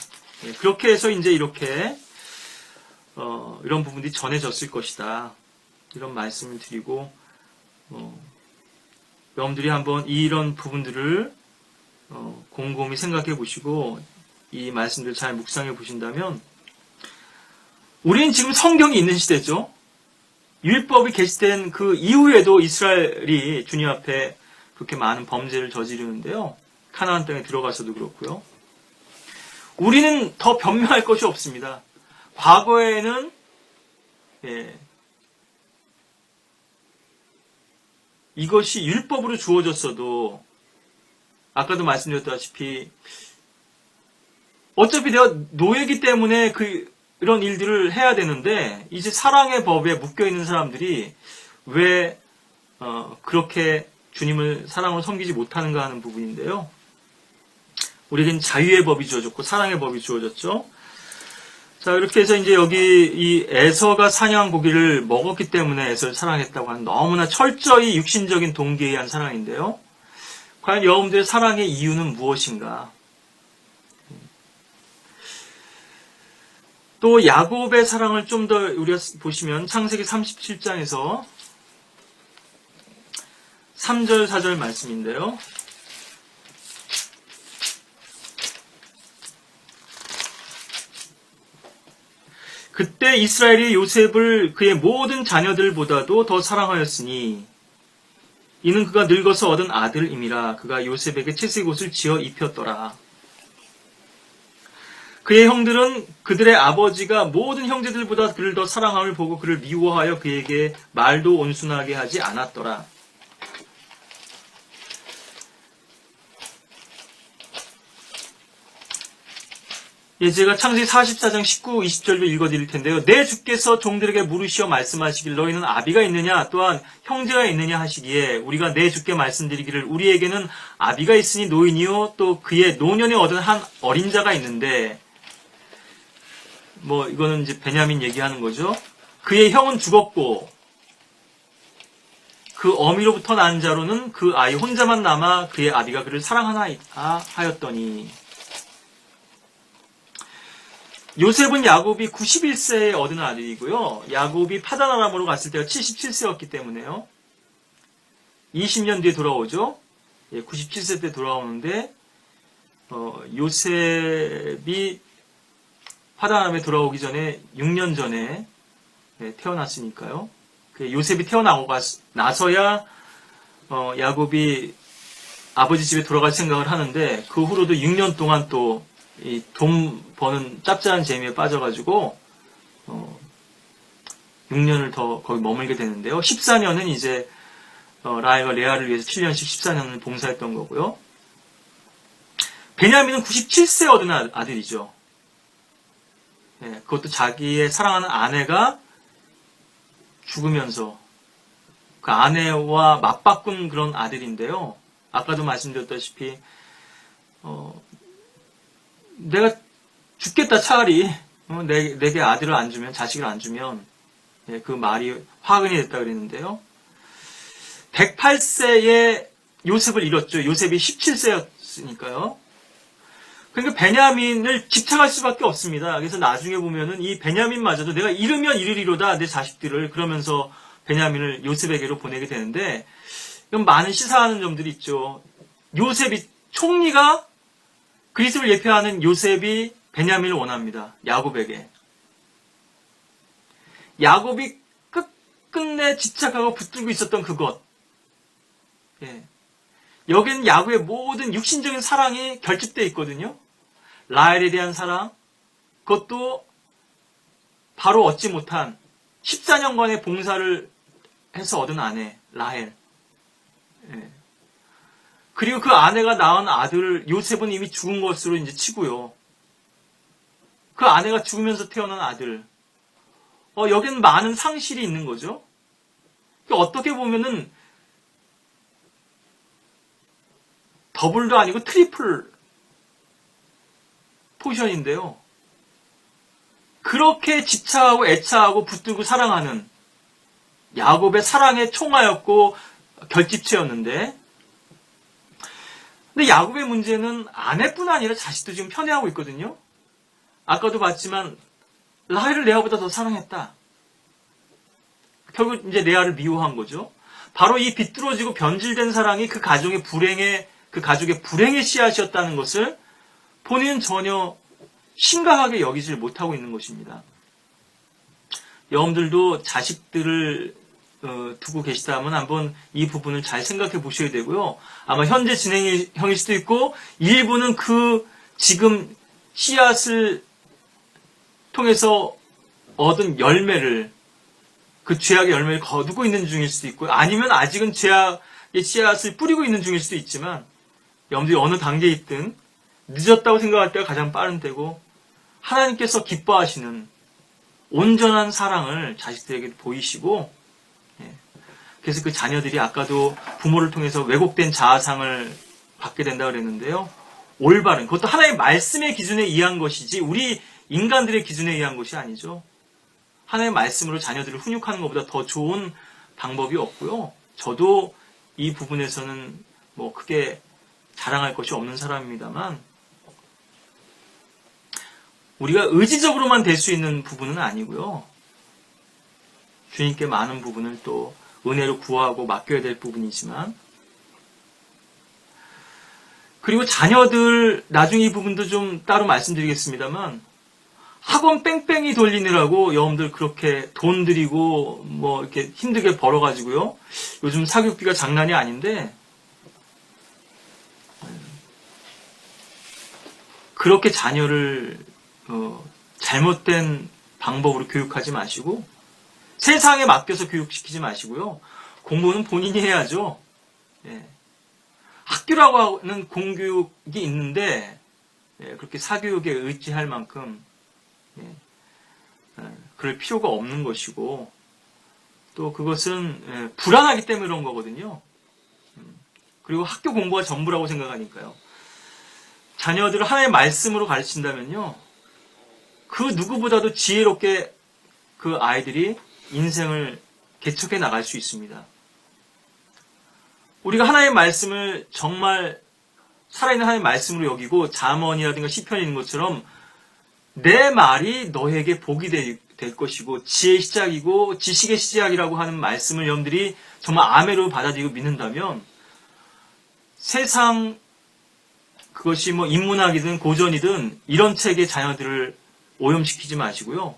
예. 그렇게 해서 이제 이렇게 이런 부분들이 전해졌을 것이다. 이런 말씀을 드리고 여러분들이 한번 이런 부분들을 곰곰이 생각해 보시고 이 말씀들 잘 묵상해 보신다면 우리는 지금 성경이 있는 시대죠. 율법이 게시된 그 이후에도 이스라엘이 주님 앞에 그렇게 많은 범죄를 저지르는데요. 가나안 땅에 들어가서도 그렇고요. 우리는 더 변명할 것이 없습니다. 과거에는 이것이 율법으로 주어졌어도 아까도 말씀드렸다시피 어차피 내가 노예이기 때문에 이런 일들을 해야 되는데 이제 사랑의 법에 묶여있는 사람들이 왜 그렇게 주님을 사랑으로 섬기지 못하는가 하는 부분인데요. 우리에겐 자유의 법이 주어졌고 사랑의 법이 주어졌죠. 자, 이렇게 해서 이제 여기 이 에서가 사냥한 고기를 먹었기 때문에 에서를 사랑했다고 하는 너무나 철저히 육신적인 동기에 의한 사랑인데요. 과연 여러분들의 사랑의 이유는 무엇인가? 또 야곱의 사랑을 좀 더 우리가 보시면 창세기 37장에서 3절 4절 말씀인데요. 그때 이스라엘이 요셉을 그의 모든 자녀들보다도 더 사랑하였으니 이는 그가 늙어서 얻은 아들임이라. 그가 요셉에게 채색 옷을 지어 입혔더라. 그의 형들은 그들의 아버지가 모든 형제들보다 그를 더 사랑함을 보고 그를 미워하여 그에게 말도 온순하게 하지 않았더라. 제가 창세기 44장 19, 20절로 읽어드릴 텐데요. 내 주께서 종들에게 물으시어 말씀하시길 너희는 아비가 있느냐 또한 형제가 있느냐 하시기에 우리가 내 주께 말씀드리기를 우리에게는 아비가 있으니 노인이요 또 그의 노년에 얻은 한 어린 자가 있는데 이거는 이제 베냐민 얘기하는 거죠. 그의 형은 죽었고 그 어미로부터 난 자로는 그 아이 혼자만 남아 그의 아비가 그를 사랑하나 하였더니 요셉은 야곱이 91세에 얻은 아들이고요. 야곱이 파단 아람으로 갔을 때가 77세였기 때문에요. 20년 뒤에 돌아오죠. 97세 때 돌아오는데 요셉이 파단 아람에 돌아오기 전에 6년 전에 태어났으니까요. 요셉이 태어나고 나서야 야곱이 아버지 집에 돌아갈 생각을 하는데 그 후로도 6년 동안 또 이 돈 버는 짭짤한 재미에 빠져가지고 6년을 더 거기 머물게 되는데요. 14년은 이제 라헬과 레아를 위해서 7년씩 14년을 봉사했던 거고요. 베냐민은 97세 얻은 아들이죠. 그것도 자기의 사랑하는 아내가 죽으면서 그 아내와 맞바꾼 그런 아들인데요. 아까도 말씀드렸다시피 내가 죽겠다 차라리 내게 아들을 안 주면 자식을 안 주면 그 말이 화근이 됐다 그랬는데요. 108세에 요셉을 잃었죠. 요셉이 17세였으니까요. 그러니까 베냐민을 집착할 수밖에 없습니다. 그래서 나중에 보면은 이 베냐민마저도 내가 잃으면 잃으리로다 내 자식들을 그러면서 베냐민을 요셉에게로 보내게 되는데 이건 많은 시사하는 점들이 있죠. 요셉이 총리가 그리스도를 예표하는 요셉이 베냐민을 원합니다. 야곱에게. 야곱이 끝끝내 집착하고 붙들고 있었던 그것. 여기는 야곱의 모든 육신적인 사랑이 결집되어 있거든요. 라헬에 대한 사랑, 그것도 바로 얻지 못한 14년간의 봉사를 해서 얻은 아내, 라헬. 그리고 그 아내가 낳은 아들 요셉은 이미 죽은 것으로 이제 치고요. 그 아내가 죽으면서 태어난 아들. 여기는 많은 상실이 있는 거죠. 어떻게 보면은 더블도 아니고 트리플 포션인데요. 그렇게 집착하고 애착하고 붙들고 사랑하는 야곱의 사랑의 총하였고 결집체였는데, 근데 야곱의 문제는 아내뿐 아니라 자식도 지금 편애하고 있거든요. 아까도 봤지만 라헬을 레아보다 더 사랑했다. 결국 이제 레아를 미워한 거죠. 바로 이 비뚤어지고 변질된 사랑이 그 가족의 불행의 씨앗이었다는 것을 본인은 전혀 심각하게 여기질 못하고 있는 것입니다. 여러분들도 자식들을 두고 계시다면 한번 이 부분을 잘 생각해 보셔야 되고요. 아마 현재 진행형일 수도 있고 일부는 그 지금 씨앗을 통해서 얻은 열매를, 그 죄악의 열매를 거두고 있는 중일 수도 있고요. 아니면 아직은 죄악의 씨앗을 뿌리고 있는 중일 수도 있지만, 여러분들이 어느 단계에 있든 늦었다고 생각할 때가 가장 빠른 때고, 하나님께서 기뻐하시는 온전한 사랑을 자식들에게 보이시고, 그래서 그 자녀들이 아까도 부모를 통해서 왜곡된 자아상을 받게 된다고 그랬는데요. 올바른, 그것도 하나의 말씀의 기준에 의한 것이지 우리 인간들의 기준에 의한 것이 아니죠. 하나의 말씀으로 자녀들을 훈육하는 것보다 더 좋은 방법이 없고요. 저도 이 부분에서는 뭐 크게 자랑할 것이 없는 사람입니다만, 우리가 의지적으로만 될 수 있는 부분은 아니고요. 주님께 많은 부분을 또 은혜로 구하고 맡겨야 될 부분이지만, 그리고 자녀들, 나중에 이 부분도 좀 따로 말씀드리겠습니다만, 학원 뺑뺑이 돌리느라고 여러분들 그렇게 돈 들이고 뭐 이렇게 힘들게 벌어가지고요. 요즘 사교육비가 장난이 아닌데, 그렇게 자녀를 잘못된 방법으로 교육하지 마시고, 세상에 맡겨서 교육시키지 마시고요. 공부는 본인이 해야죠. 학교라고 하는 공교육이 있는데, 그렇게 사교육에 의지할 만큼 그럴 필요가 없는 것이고, 또 그것은 불안하기 때문에 그런 거거든요. 그리고 학교 공부가 전부라고 생각하니까요. 자녀들을 하나의 말씀으로 가르친다면요, 그 누구보다도 지혜롭게 그 아이들이 인생을 개척해 나갈 수 있습니다. 우리가 하나의 말씀을 정말 살아있는 하나의 말씀으로 여기고, 잠언이라든가 시편이 있는 것처럼 내 말이 너에게 복이 될 것이고 지혜의 시작이고 지식의 시작이라고 하는 말씀을 여러분들이 정말 아멘으로 받아들이고 믿는다면, 세상, 그것이 뭐 인문학이든 고전이든 이런 책의 자녀들을 오염시키지 마시고요.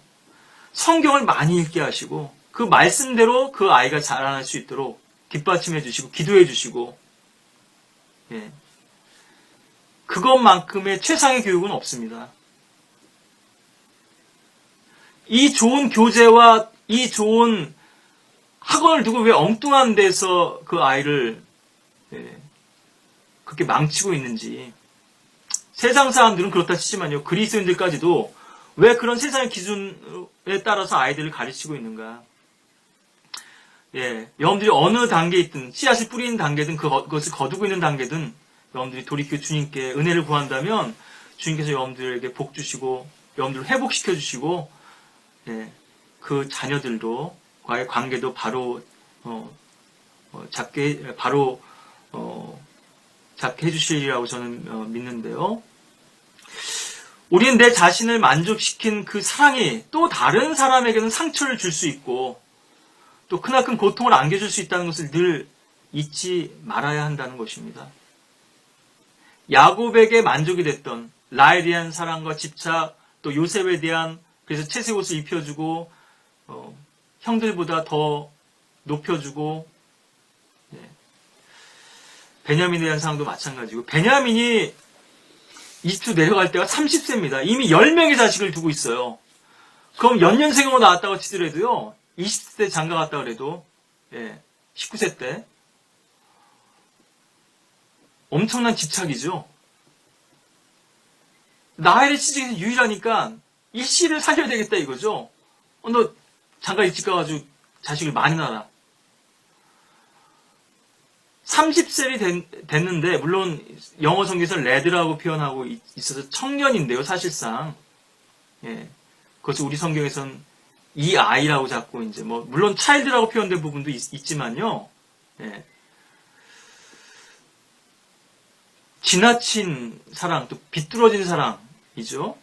성경을 많이 읽게 하시고 그 말씀대로 그 아이가 자라날 수 있도록 뒷받침해 주시고 기도해 주시고, 그것만큼의 최상의 교육은 없습니다. 이 좋은 교재와 이 좋은 학원을 두고 왜 엉뚱한 데서 그 아이를 그렇게 망치고 있는지. 세상 사람들은 그렇다 치지만요, 그리스도인들까지도 왜 그런 세상의 기준에 따라서 아이들을 가르치고 있는가. 여러분들이 어느 단계에 있든, 씨앗을 뿌리는 단계든 그것을 거두고 있는 단계든 여러분들이 돌이켜 주님께 은혜를 구한다면 주님께서 여러분들에게 복 주시고 여러분들을 회복시켜 주시고, 그 자녀들도 과의 관계도 바로 잡게 해주시리라고 저는 믿는데요. 우리는 내 자신을 만족시킨 그 사랑이 또 다른 사람에게는 상처를 줄 수 있고 또 크나큰 고통을 안겨줄 수 있다는 것을 늘 잊지 말아야 한다는 것입니다. 야곱에게 만족이 됐던 라헬에 대한 사랑과 집착, 또 요셉에 대한, 그래서 채색 옷을 입혀주고 형들보다 더 높여주고, 베냐민에 대한 사랑도 마찬가지고, 베냐민이 이집트 내려갈 때가 30세입니다. 이미 10명의 자식을 두고 있어요. 그럼 연년생으로 나왔다고 치더라도요, 20세 장가 갔다 그래도 19세 때 엄청난 집착이죠. 라헬의 시집이 유일하니까 이 씨를 살려야 되겠다 이거죠. 너 장가 일찍 가가지고 자식을 많이 낳아라. 30살이 됐는데, 물론 영어 성경에서 레드라고 표현하고 있어서 청년인데요, 사실상. 예. 그것이 우리 성경에서는 이 아이라고 자꾸 이제 물론 차일드라고 표현된 부분도 있지만요. 예. 지나친 사랑, 또 비뚤어진 사랑이죠.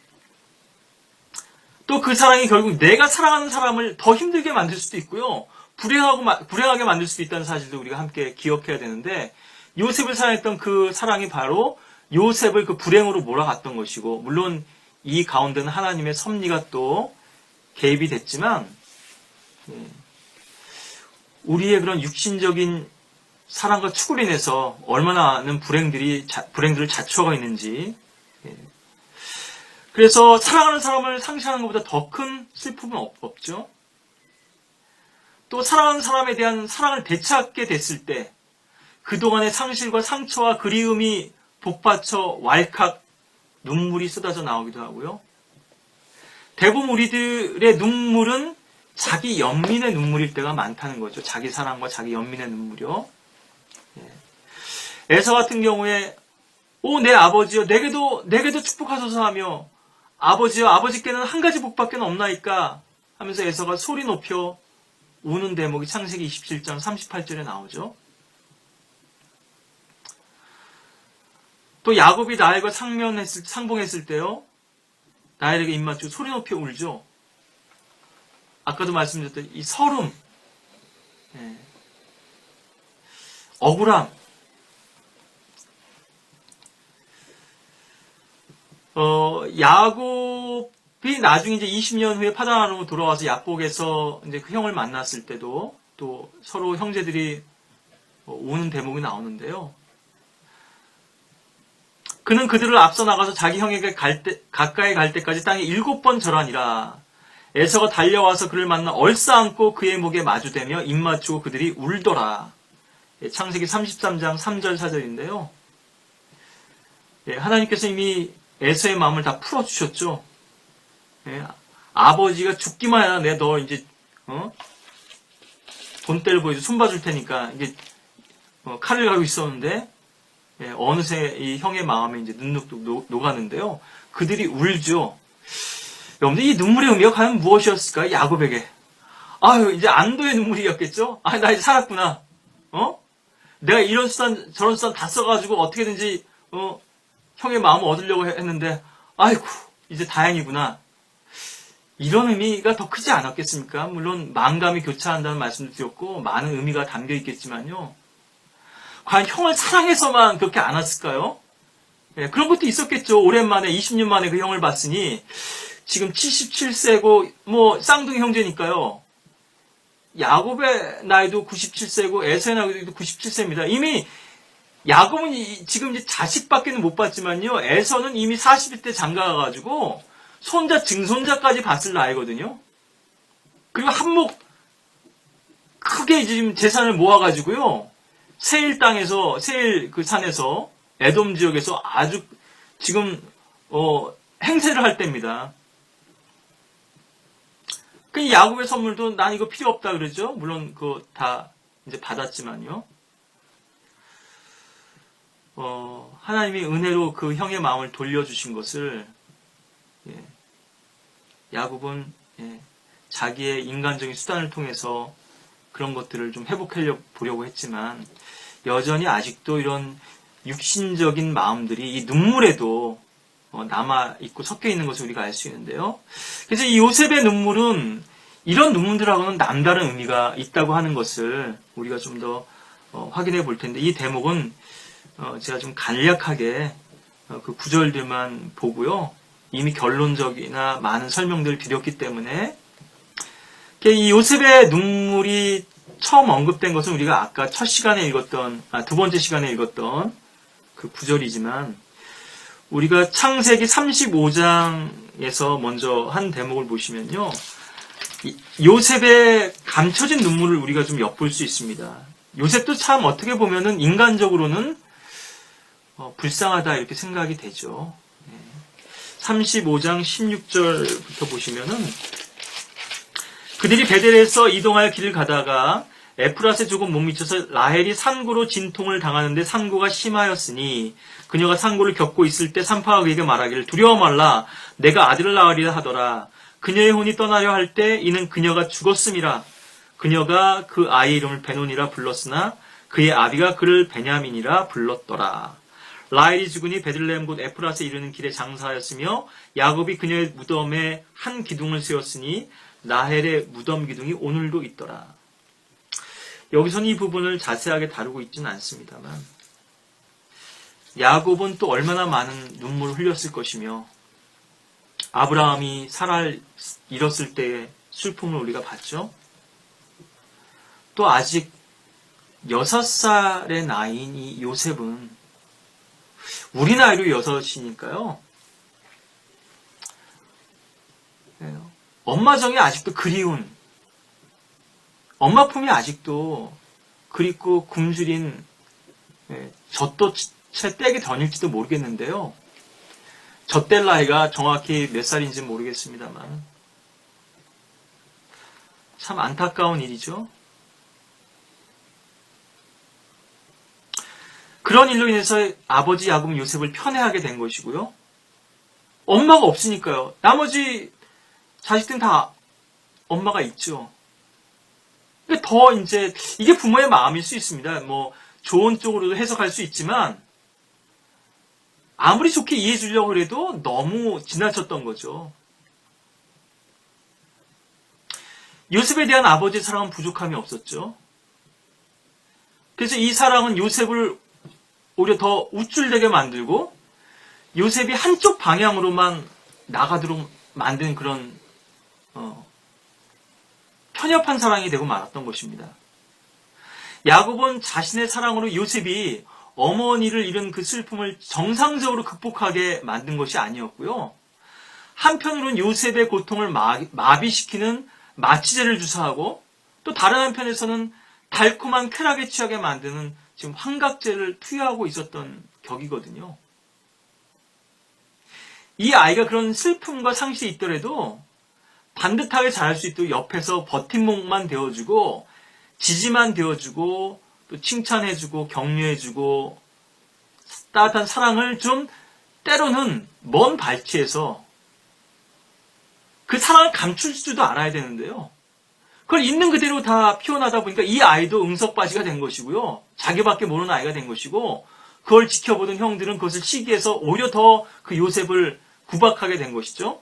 또 그 사랑이 결국 내가 사랑하는 사람을 더 힘들게 만들 수도 있고요. 불행하게 만들 수도 있다는 사실도 우리가 함께 기억해야 되는데, 요셉을 사랑했던 그 사랑이 바로 요셉을 그 불행으로 몰아갔던 것이고, 물론 이 가운데는 하나님의 섭리가 또 개입이 됐지만, 우리의 그런 육신적인 사랑과 축으로 인해서 얼마나 많은 불행들을 자초하고 있는지. 그래서 사랑하는 사람을 상실하는 것보다 더 큰 슬픔은 없죠. 또 사랑하는 사람에 대한 사랑을 되찾게 됐을 때 그동안의 상실과 상처와 그리움이 복받쳐 왈칵 눈물이 쏟아져 나오기도 하고요. 대부분 우리들의 눈물은 자기 연민의 눈물일 때가 많다는 거죠. 자기 사랑과 자기 연민의 눈물이요. 에서 같은 경우에 내 아버지여 내게도 축복하소서 하며, 아버지여 아버지께는 한 가지 복밖에 없나이까 하면서 에서가 소리 높여 우는 대목이 창세기 27장 38절에 나오죠. 또 야곱이 라헬과 상봉했을 때요, 라헬에게 입맞추고 소리 높여 울죠. 아까도 말씀드렸던 이 서름, 억울함, 야곱이 나중에 이제 20년 후에 파단아람으로 돌아와서 야복에서 이제 그 형을 만났을 때도 또 서로 형제들이 우는 대목이 나오는데요. 그는 그들을 앞서 나가서 자기 형에게 가까이 갈 때까지 땅에 7번 절하니라. 에서가 달려와서 그를 만나 얼싸안고 그의 목에 마주대며 입맞추고 그들이 울더라. 창세기 33장 3절 4절인데요. 하나님께서 이미 에서의 마음을 다 풀어주셨죠. 아버지가 죽기만 해라. 내가 너 이제 본때를 보여줘 손봐줄 테니까 이제 칼을 가지고 있었는데, 어느새 이 형의 마음에 이제 눈룩 녹았는데요. 그들이 울죠. 여러분들, 이 눈물의 의미가 과연 무엇이었을까요? 야곱에게. 이제 안도의 눈물이었겠죠? 나 이제 살았구나. 내가 이런 수단, 저런 수단 다 써가지고 어떻게든지, 형의 마음을 얻으려고 했는데, 아이고, 이제 다행이구나. 이런 의미가 더 크지 않았겠습니까? 물론, 만감이 교차한다는 말씀도 드렸고, 많은 의미가 담겨 있겠지만요. 과연 형을 사랑해서만 그렇게 안 왔을까요? 그런 것도 있었겠죠. 오랜만에, 20년 만에 그 형을 봤으니, 지금 77세고, 쌍둥이 형제니까요. 야곱의 나이도 97세고, 에서의 나이도 97세입니다. 이미, 야곱은 지금 이제 자식밖에는 못 봤지만요. 에서는 이미 40대 장가가가지고 손자, 증손자까지 봤을 나이거든요. 그리고 한몫 크게 지금 재산을 모아가지고요. 세일 땅에서, 세일 그 산에서, 에돔 지역에서 아주 지금, 행세를 할 때입니다. 그 야곱의 선물도 난 이거 필요 없다 그러죠. 물론 그거 다 이제 받았지만요. 하나님이 은혜로 그 형의 마음을 돌려주신 것을, 야곱은, 자기의 인간적인 수단을 통해서 그런 것들을 좀 회복하려 보려고 했지만, 여전히 아직도 이런 육신적인 마음들이 이 눈물에도 남아있고 섞여있는 것을 우리가 알 수 있는데요. 그래서 이 요셉의 눈물은 이런 눈물들하고는 남다른 의미가 있다고 하는 것을 우리가 좀 더 확인해 볼 텐데, 이 대목은 제가 좀 간략하게 그 구절들만 보고요. 이미 결론적이나 많은 설명들을 드렸기 때문에, 이 요셉의 눈물이 처음 언급된 것은 우리가 아까 첫 시간에 읽었던, 두 번째 시간에 읽었던 그 구절이지만, 우리가 창세기 35장에서 먼저 한 대목을 보시면요. 요셉의 감춰진 눈물을 우리가 좀 엿볼 수 있습니다. 요셉도 참 어떻게 보면은 인간적으로는 불쌍하다 이렇게 생각이 되죠. 35장 16절부터 보시면은, 그들이 베델에서 이동할 길을 가다가 에프рат에 조금 못 미쳐서 라헬이 산고로 진통을 당하는데 산고가 심하였으니 그녀가 산고를 겪고 있을 때 산파가 그에게 말하기를 두려워 말라 내가 아들을 낳으리라 하더라. 그녀의 혼이 떠나려 할 때 이는 그녀가 죽었음이라. 그녀가 그 아이의 이름을 베논이라 불렀으나 그의 아비가 그를 베냐민이라 불렀더라. 라헬이 죽으니 베들레헴 곧 에프рат에 이르는 길에 장사하였으며 야곱이 그녀의 무덤에 한 기둥을 세웠으니 라헬의 무덤 기둥이 오늘도 있더라. 여기서는 이 부분을 자세하게 다루고 있지는 않습니다만 야곱은 또 얼마나 많은 눈물을 흘렸을 것이며 아브라함이 사라를 잃었을 때의 슬픔을 우리가 봤죠. 또 아직 6살의 나이인 이 요셉은 우리 나이로 6이니까요. 엄마 정이 아직도 그리운 엄마 품이 아직도 그립고 굶주린 젖도 채 떼기 전일지도 모르겠는데요. 젖뗄 나이가 정확히 몇 살인지 모르겠습니다만 참 안타까운 일이죠. 그런 일로 인해서 아버지 야곱은 요셉을 편애하게 된 것이고요. 엄마가 없으니까요. 나머지 자식들은 다 엄마가 있죠. 더 이제 이게 부모의 마음일 수 있습니다. 뭐 좋은 쪽으로도 해석할 수 있지만 아무리 좋게 이해해 주려고 해도 너무 지나쳤던 거죠. 요셉에 대한 아버지의 사랑은 부족함이 없었죠. 그래서 이 사랑은 요셉을 오히려 더 우쭐대게 만들고 요셉이 한쪽 방향으로만 나가도록 만든 그런 편협한 사랑이 되고 말았던 것입니다. 야곱은 자신의 사랑으로 요셉이 어머니를 잃은 그 슬픔을 정상적으로 극복하게 만든 것이 아니었고요. 한편으로는 요셉의 고통을 마비시키는 마취제를 주사하고 또 다른 한편에서는 달콤한 쾌락에 취하게 만드는 지금 환각제를 투여하고 있었던 격이거든요. 이 아이가 그런 슬픔과 상실이 있더라도 반듯하게 자랄 수 있도록 옆에서 버팀목만 되어주고 지지만 되어주고 또 칭찬해주고 격려해주고 따뜻한 사랑을 좀 때로는 먼 발치에서 그 사랑을 감출 줄도 알아야 되는데요. 그걸 있는 그대로 다 표현하다 보니까 이 아이도 응석바지가 된 것이고요. 자기밖에 모르는 아이가 된 것이고 그걸 지켜보던 형들은 그것을 시기해서 오히려 더 그 요셉을 구박하게 된 것이죠.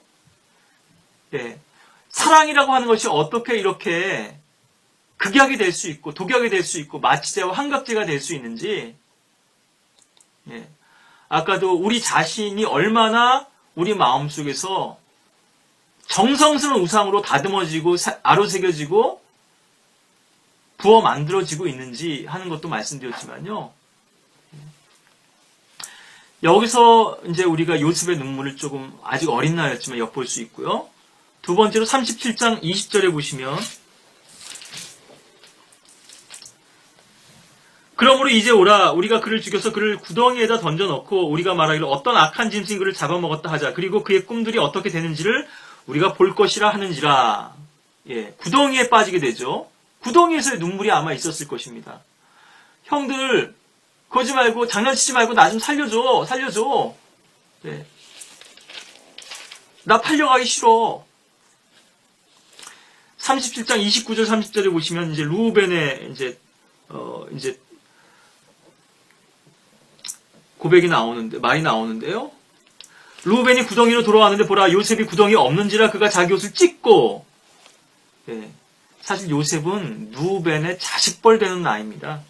예. 사랑이라고 하는 것이 어떻게 이렇게 극약이 될 수 있고 독약이 될 수 있고 마취제와 환각제가 될 수 있는지 예. 아까도 우리 자신이 얼마나 우리 마음속에서 정성스러운 우상으로 다듬어지고 아로새겨지고 부어 만들어지고 있는지 하는 것도 말씀드렸지만요. 여기서 이제 우리가 요셉의 눈물을 조금 아직 어린 나이였지만 엿볼 수 있고요. 두 번째로 37장 20절에 보시면 그러므로 이제 오라 우리가 그를 죽여서 그를 구덩이에다 던져넣고 우리가 말하기를 어떤 악한 짐승이 그를 잡아먹었다 하자. 그리고 그의 꿈들이 어떻게 되는지를 우리가 볼 것이라 하는지라. 예, 구덩이에 빠지게 되죠. 구덩이에서의 눈물이 아마 있었을 것입니다. 형들 그러지 말고 장난치지 말고 나 좀 살려줘. 예. 나 팔려가기 싫어. 37장 29절 30절에 보시면 이제 루벤의 이제 고백이 나오는데 말이 나오는데요. 루벤이 구덩이로 돌아왔는데 보라 요셉이 구덩이 없는지라 그가 자기 옷을 찢고 예, 사실 요셉은 루벤의 자식벌 되는 나이입니다.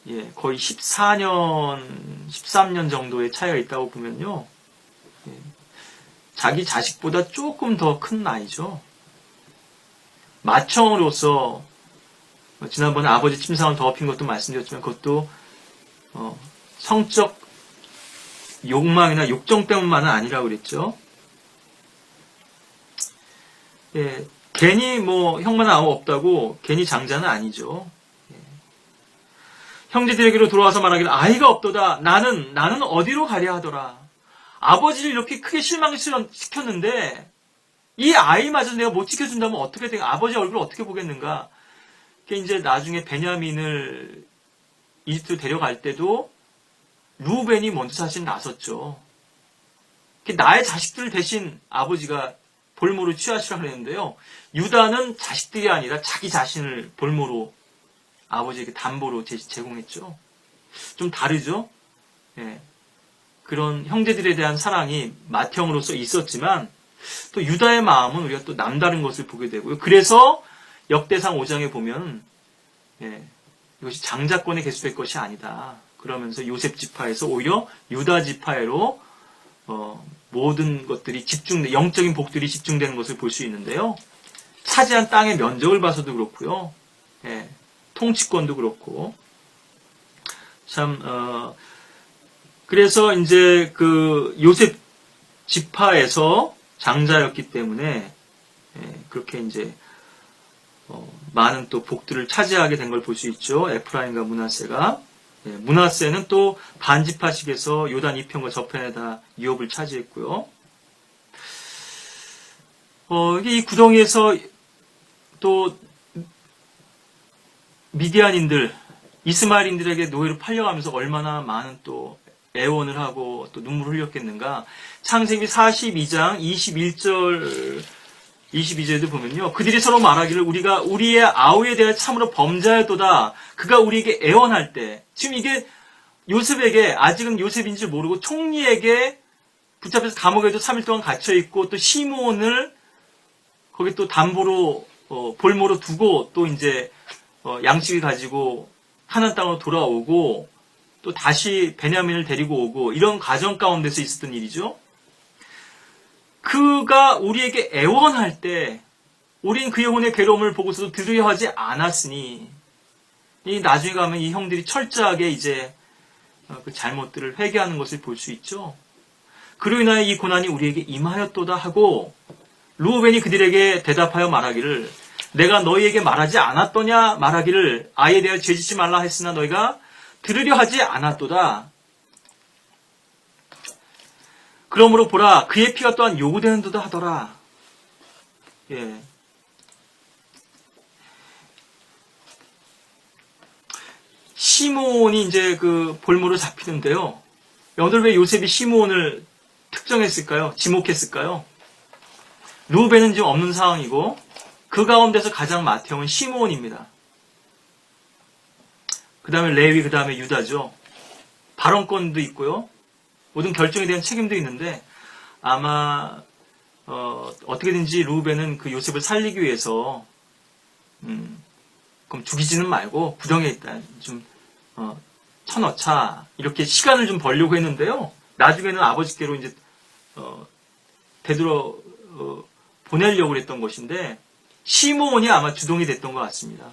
예, 거의 14년, 13년 정도의 차이가 있다고 보면요. 예, 자기 자식보다 조금 더 큰 나이죠. 맏형으로서 지난번에 아버지 침상을 더럽힌 것도 말씀드렸지만 그것도 성적 욕망이나 욕정 때문만은 아니라고 그랬죠. 예, 괜히 뭐 형만 아무 없다고 괜히 장자는 아니죠. 예. 형제들에게로 돌아와서 말하기를 아이가 없도다. 나는 어디로 가랴 하더라. 아버지를 이렇게 크게 실망시켰는데 이 아이마저 내가 못 지켜준다면 어떻게 돼? 아버지 얼굴을 어떻게 보겠는가? 그게 이제 나중에 베냐민을 이집트로 데려갈 때도 루벤이 먼저 사실 나섰죠. 나의 자식들 대신 아버지가 볼모로 취하시라고 했는데요. 유다는 자식들이 아니라 자기 자신을 볼모로 아버지에게 담보로 제공했죠. 좀 다르죠? 예. 그런 형제들에 대한 사랑이 맏형으로서 있었지만 또 유다의 마음은 우리가 또 남다른 것을 보게 되고요. 그래서 역대상 5장에 보면 이것이 장자권에 계속될 것이 아니다. 그러면서 요셉 지파에서 오히려 유다 지파로 모든 것들이 영적인 복들이 집중되는 것을 볼 수 있는데요. 차지한 땅의 면적을 봐서도 그렇고요. 통치권도 그렇고. 참, 그래서 이제 그 요셉 지파에서 장자였기 때문에 그렇게 이제 많은 또 복들을 차지하게 된 걸 볼 수 있죠. 에프라임과 므낫세가. 므낫세는 또 반지파식에서 요단 이편과 저편에다 유업을 차지했고요. 이 구덩이에서 또 미디안인들, 이스마엘인들에게 노예로 팔려가면서 얼마나 많은 또 애원을 하고 또 눈물을 흘렸겠는가. 창세기 42장 22절에도 보면요. 그들이 서로 말하기를 우리가 우리의 아우에 대해 참으로 범죄하였도다. 그가 우리에게 애원할 때. 지금 이게 요셉에게 아직은 요셉인지 모르고 총리에게 붙잡혀서 감옥에도 3일 동안 갇혀있고 또 시므온을 거기 또 담보로 볼모로 두고 또 이제 양식을 가지고 하나님 땅으로 돌아오고 또 다시 베냐민을 데리고 오고 이런 과정 가운데서 있었던 일이죠. 그가 우리에게 애원할 때 우린 그 영혼의 괴로움을 보고서도 두려워하지 않았으니 이 나중에 가면 이 형들이 철저하게 이제 그 잘못들을 회개하는 것을 볼 수 있죠. 그로 인하여 이 고난이 우리에게 임하였도다 하고 르우벤이 그들에게 대답하여 말하기를 내가 너희에게 말하지 않았더냐 말하기를 아이에 대하여 죄짓지 말라 했으나 너희가 들으려 하지 않았도다. 그러므로 보라 그의 피가 또한 요구되는도다 하더라. 예. 시므온이 이제 그 볼모로 잡히는데요. 여러분들 왜 요셉이 시므온을 특정했을까요? 지목했을까요? 르우벤은 지금 없는 상황이고 그 가운데서 가장 맏형은 시므온입니다. 그 다음에 레위, 그 다음에 유다죠. 발언권도 있고요. 모든 결정에 대한 책임도 있는데 아마 어떻게든지 르우벤은 그 요셉을 살리기 위해서 그럼 죽이지는 말고 구덩이에 있다 좀 쳐넣자 이렇게 시간을 좀 벌려고 했는데요. 나중에는 아버지께로 이제 되돌아 보내려고 했던 것인데 시므온이 아마 주동이 됐던 것 같습니다.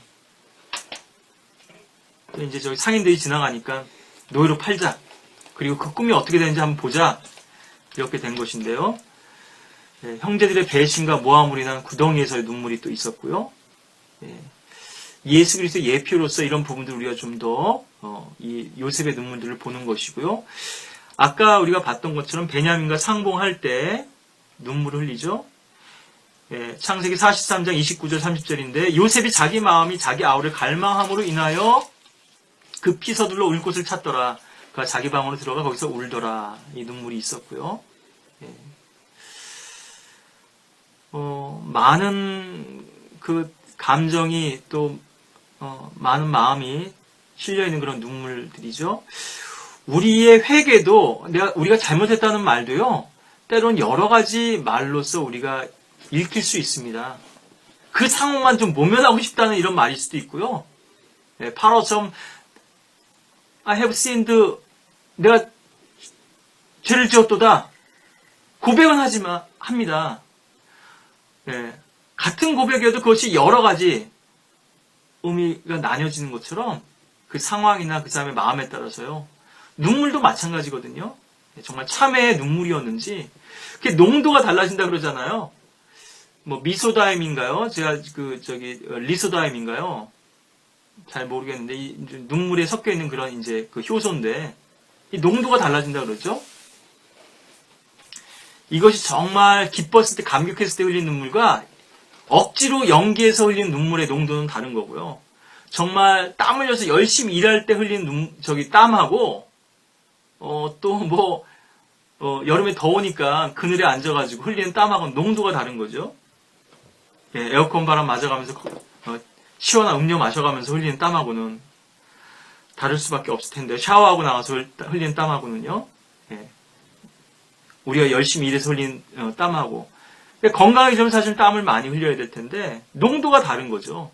이제 저기 상인들이 지나가니까 노예로 팔자. 그리고 그 꿈이 어떻게 되는지 한번 보자. 이렇게 된 것인데요. 형제들의 배신과 모함으로 인한 구덩이에서의 눈물이 또 있었고요. 예수 그리스도의 예표로서 이런 부분들을 우리가 좀 더 이 요셉의 눈물들을 보는 것이고요. 아까 우리가 봤던 것처럼 베냐민과 상봉할 때 눈물을 흘리죠. 창세기 43장 29절 30절인데 요셉이 자기 마음이 자기 아우를 갈망함으로 인하여 급히 서둘러 울 곳을 찾더라. 그가 자기 방으로 들어가 거기서 울더라. 이 눈물이 있었고요. 많은 그 감정이 또 많은 마음이 실려있는 그런 눈물들이죠. 우리의 회개도 우리가 잘못했다는 말도요. 때론 여러 가지 말로서 우리가 읽힐 수 있습니다. 그 상황만 좀 모면하고 싶다는 이런 말일 수도 있고요. 파라오처럼 I have sinned, 내가 죄를 지었도다. 고백은 하지만 합니다. 같은 고백이어도 그것이 여러 가지 의미가 나뉘어지는 것처럼 그 상황이나 그 사람의 마음에 따라서요. 눈물도 마찬가지거든요. 정말 참회의 눈물이었는지 그게 농도가 달라진다 그러잖아요. 뭐 미소다임인가요? 제가 리소다임인가요? 잘 모르겠는데 이 눈물에 섞여 있는 그런 이제 그 효소인데 이 농도가 달라진다 그러죠. 이것이 정말 기뻤을 때, 감격했을 때 흘린 눈물과 억지로 연기해서 흘린 눈물의 농도는 다른 거고요. 정말 땀 흘려서 열심히 일할 때 흘린 땀하고, 여름에 더우니까 그늘에 앉아가지고 흘리는 땀하고는 농도가 다른 거죠. 예, 에어컨 바람 맞아가면서, 시원한 음료 마셔가면서 흘리는 땀하고는 다를 수밖에 없을 텐데, 샤워하고 나와서 흘리는 땀하고는요, 예, 우리가 열심히 일해서 흘린 땀하고, 건강해지면 사실 땀을 많이 흘려야 될 텐데, 농도가 다른 거죠.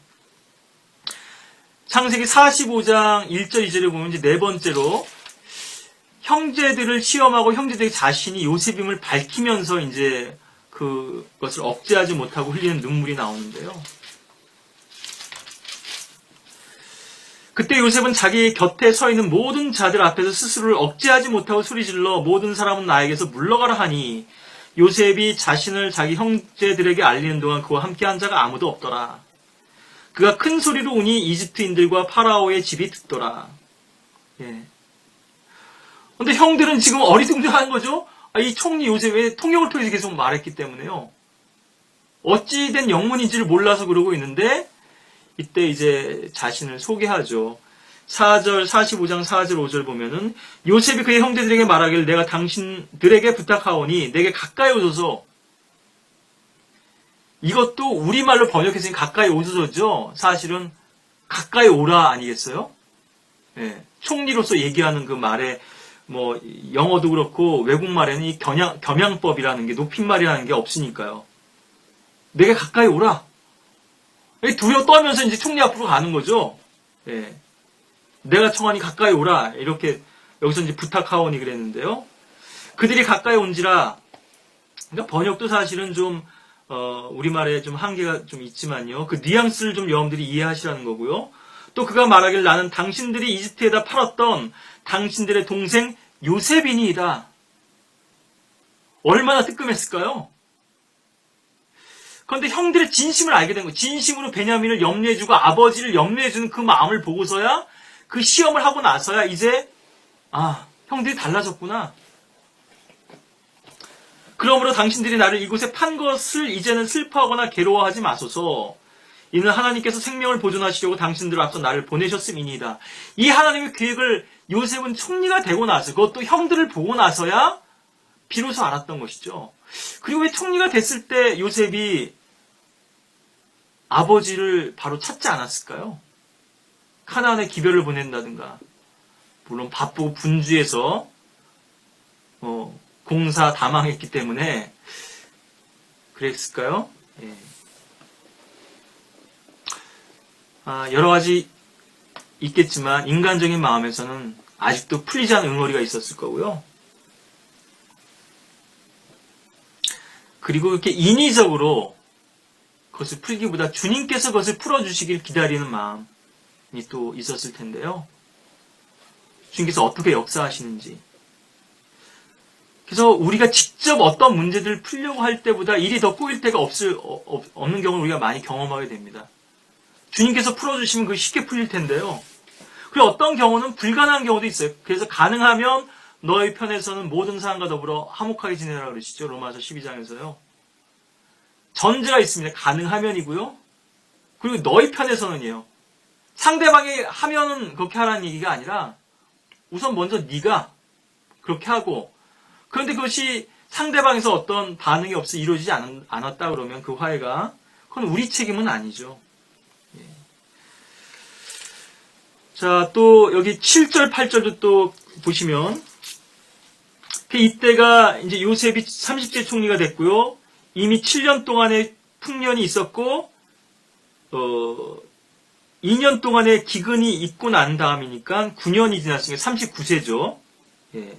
창세기 45장 1절 2절에 보면 이제 네 번째로, 형제들을 시험하고 형제들 자신이 요셉임을 밝히면서 이제 그것을 억제하지 못하고 흘리는 눈물이 나오는데요. 그때 요셉은 자기 곁에 서 있는 모든 자들 앞에서 스스로를 억제하지 못하고 소리질러 모든 사람은 나에게서 물러가라 하니 요셉이 자신을 자기 형제들에게 알리는 동안 그와 함께한 자가 아무도 없더라. 그가 큰 소리로 우니 이집트인들과 파라오의 집이 듣더라. 예. 근데 형들은 지금 어리둥절한 거죠? 이 총리 요셉의 통역을 통해서 계속 말했기 때문에요. 어찌된 영문인지를 몰라서 그러고 있는데, 이때 이제 자신을 소개하죠. 45장 4절 5절 보면은 요셉이 그의 형제들에게 말하기를 내가 당신들에게 부탁하오니 내게 가까이 오소서. 이것도 우리말로 번역했으니 가까이 오소서죠. 사실은 가까이 오라 아니겠어요? 예, 총리로서 얘기하는 그 말에 영어도 그렇고 외국말에는 이 겸양법이라는 게 높임말이라는 게 없으니까요. 내게 가까이 오라. 두려워 떨면서 이제 총리 앞으로 가는 거죠. 예. 내가 청하니 가까이 오라. 이렇게 여기서 이제 부탁하오니 그랬는데요. 그들이 가까이 온지라. 그러니까 번역도 사실은 좀 우리말에 좀 한계가 좀 있지만요. 그 뉘앙스를 좀 여러분들이 이해하시라는 거고요. 또 그가 말하길 나는 당신들이 이집트에다 팔았던 당신들의 동생 요셉이니이다. 얼마나 뜨끔했을까요? 그런데 형들의 진심을 알게 된 거예요. 진심으로 베냐민을 염려해주고 아버지를 염려해주는 그 마음을 보고서야 그 시험을 하고 나서야 이제 형들이 달라졌구나. 그러므로 당신들이 나를 이곳에 판 것을 이제는 슬퍼하거나 괴로워하지 마소서. 이는 하나님께서 생명을 보존하시려고 당신들 앞서 나를 보내셨음이니이다. 이 하나님의 계획을 요셉은 총리가 되고 나서 그것도 형들을 보고 나서야 비로소 알았던 것이죠. 그리고 왜 총리가 됐을 때 요셉이 아버지를 바로 찾지 않았을까요? 카나안에 기별을 보낸다든가, 물론 바쁘고 분주해서 공사 다망했기 때문에 그랬을까요? 예. 여러 가지 있겠지만 인간적인 마음에서는 아직도 풀리지 않은 응어리가 있었을 거고요. 그리고 이렇게 인위적으로 그것을 풀기보다 주님께서 그것을 풀어주시길 기다리는 마음이 또 있었을 텐데요. 주님께서 어떻게 역사하시는지. 그래서 우리가 직접 어떤 문제들을 풀려고 할 때보다 일이 더 꼬일 때가 없는 경우를 우리가 많이 경험하게 됩니다. 주님께서 풀어주시면 그게 쉽게 풀릴 텐데요. 그리고 어떤 경우는 불가능한 경우도 있어요. 그래서 가능하면 너의 편에서는 모든 사람과 더불어 화목하게 지내라 그러시죠. 로마서 12장에서요. 전제가 있습니다. 가능하면이고요. 그리고 너희 편에서는요. 상대방이 하면은 그렇게 하라는 얘기가 아니라 우선 먼저 네가 그렇게 하고, 그런데 그것이 상대방에서 어떤 반응이 없어 이루어지지 않았다 그러면 그 화해가, 그건 우리 책임은 아니죠. 예. 자, 또 여기 7절, 8절도 또 보시면 이때가 이제 요셉이 30세 총리가 됐고요. 이미 7년 동안의 풍년이 있었고 2년 동안의 기근이 있고 난 다음이니까 9년이 지났으니까 39세죠. 예.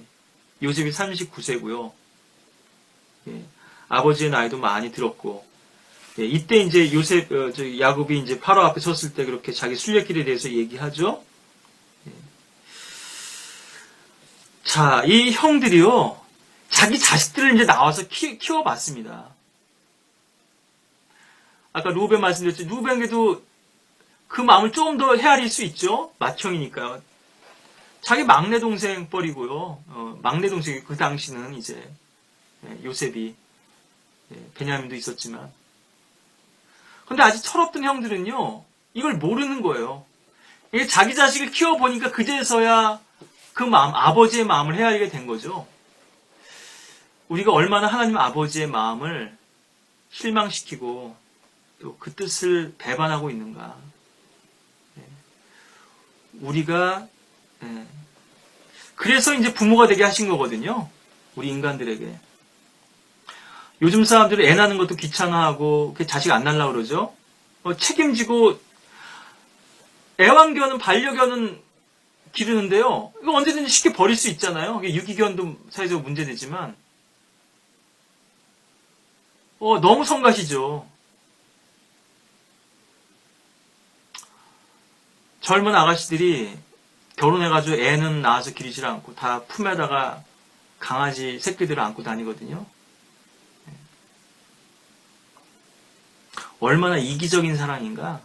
요셉이 39세고요. 예. 아버지의 나이도 많이 들었고, 예. 이때 이제 야곱이 이제 파로 앞에 섰을 때 그렇게 자기 순례길에 대해서 얘기하죠. 예. 자, 이 형들이요, 자기 자식들을 이제 나와서 키워봤습니다. 아까 루벤 말씀드렸죠. 루벤에게도 그 마음을 좀 더 헤아릴 수 있죠. 맏형이니까요. 자기 막내 동생 뻘이고요. 막내 동생이 그 당시는 이제 요셉이, 베냐민도 있었지만. 근데 아직 철없던 형들은요, 이걸 모르는 거예요. 이게 자기 자식을 키워보니까 그제서야 그 마음, 아버지의 마음을 헤아리게 된 거죠. 우리가 얼마나 하나님 아버지의 마음을 실망시키고 또 그 뜻을 배반하고 있는가. 우리가, 그래서 이제 부모가 되게 하신 거거든요. 우리 인간들에게. 요즘 사람들은 애 낳는 것도 귀찮아하고 자식 안 낳으려고 그러죠. 책임지고 애완견은 반려견은 기르는데요. 이거 언제든지 쉽게 버릴 수 있잖아요. 이게 유기견도 사회적으로 문제되지만 너무 성가시죠. 젊은 아가씨들이 결혼해가지고 애는 낳아서 기르질 않고 다 품에다가 강아지 새끼들을 안고 다니거든요. 얼마나 이기적인 사랑인가.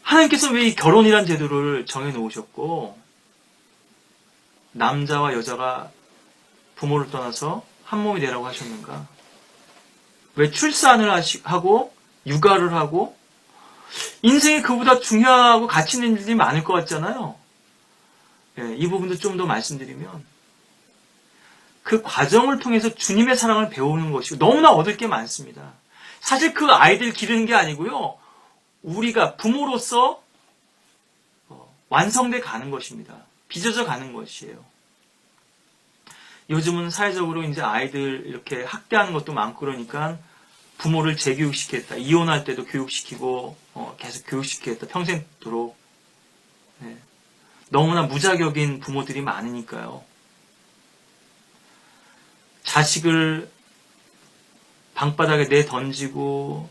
하나님께서 왜 이 결혼이란 제도를 정해놓으셨고 남자와 여자가 부모를 떠나서 한 몸이 되라고 하셨는가? 왜 출산을 하고 육아를 하고 인생에 그보다 중요하고 가치 있는 일들이 많을 것 같잖아요. 이 부분도 좀 더 말씀드리면 그 과정을 통해서 주님의 사랑을 배우는 것이고 너무나 얻을 게 많습니다. 사실 그 아이들 기르는 게 아니고요. 우리가 부모로서 완성돼 가는 것입니다. 빚어져 가는 것이에요. 요즘은 사회적으로 이제 아이들 이렇게 학대하는 것도 많고 그러니까 부모를 재교육시키겠다. 이혼할 때도 교육시키고 계속 교육시키겠다. 평생도록. 너무나 무자격인 부모들이 많으니까요. 자식을 방바닥에 내던지고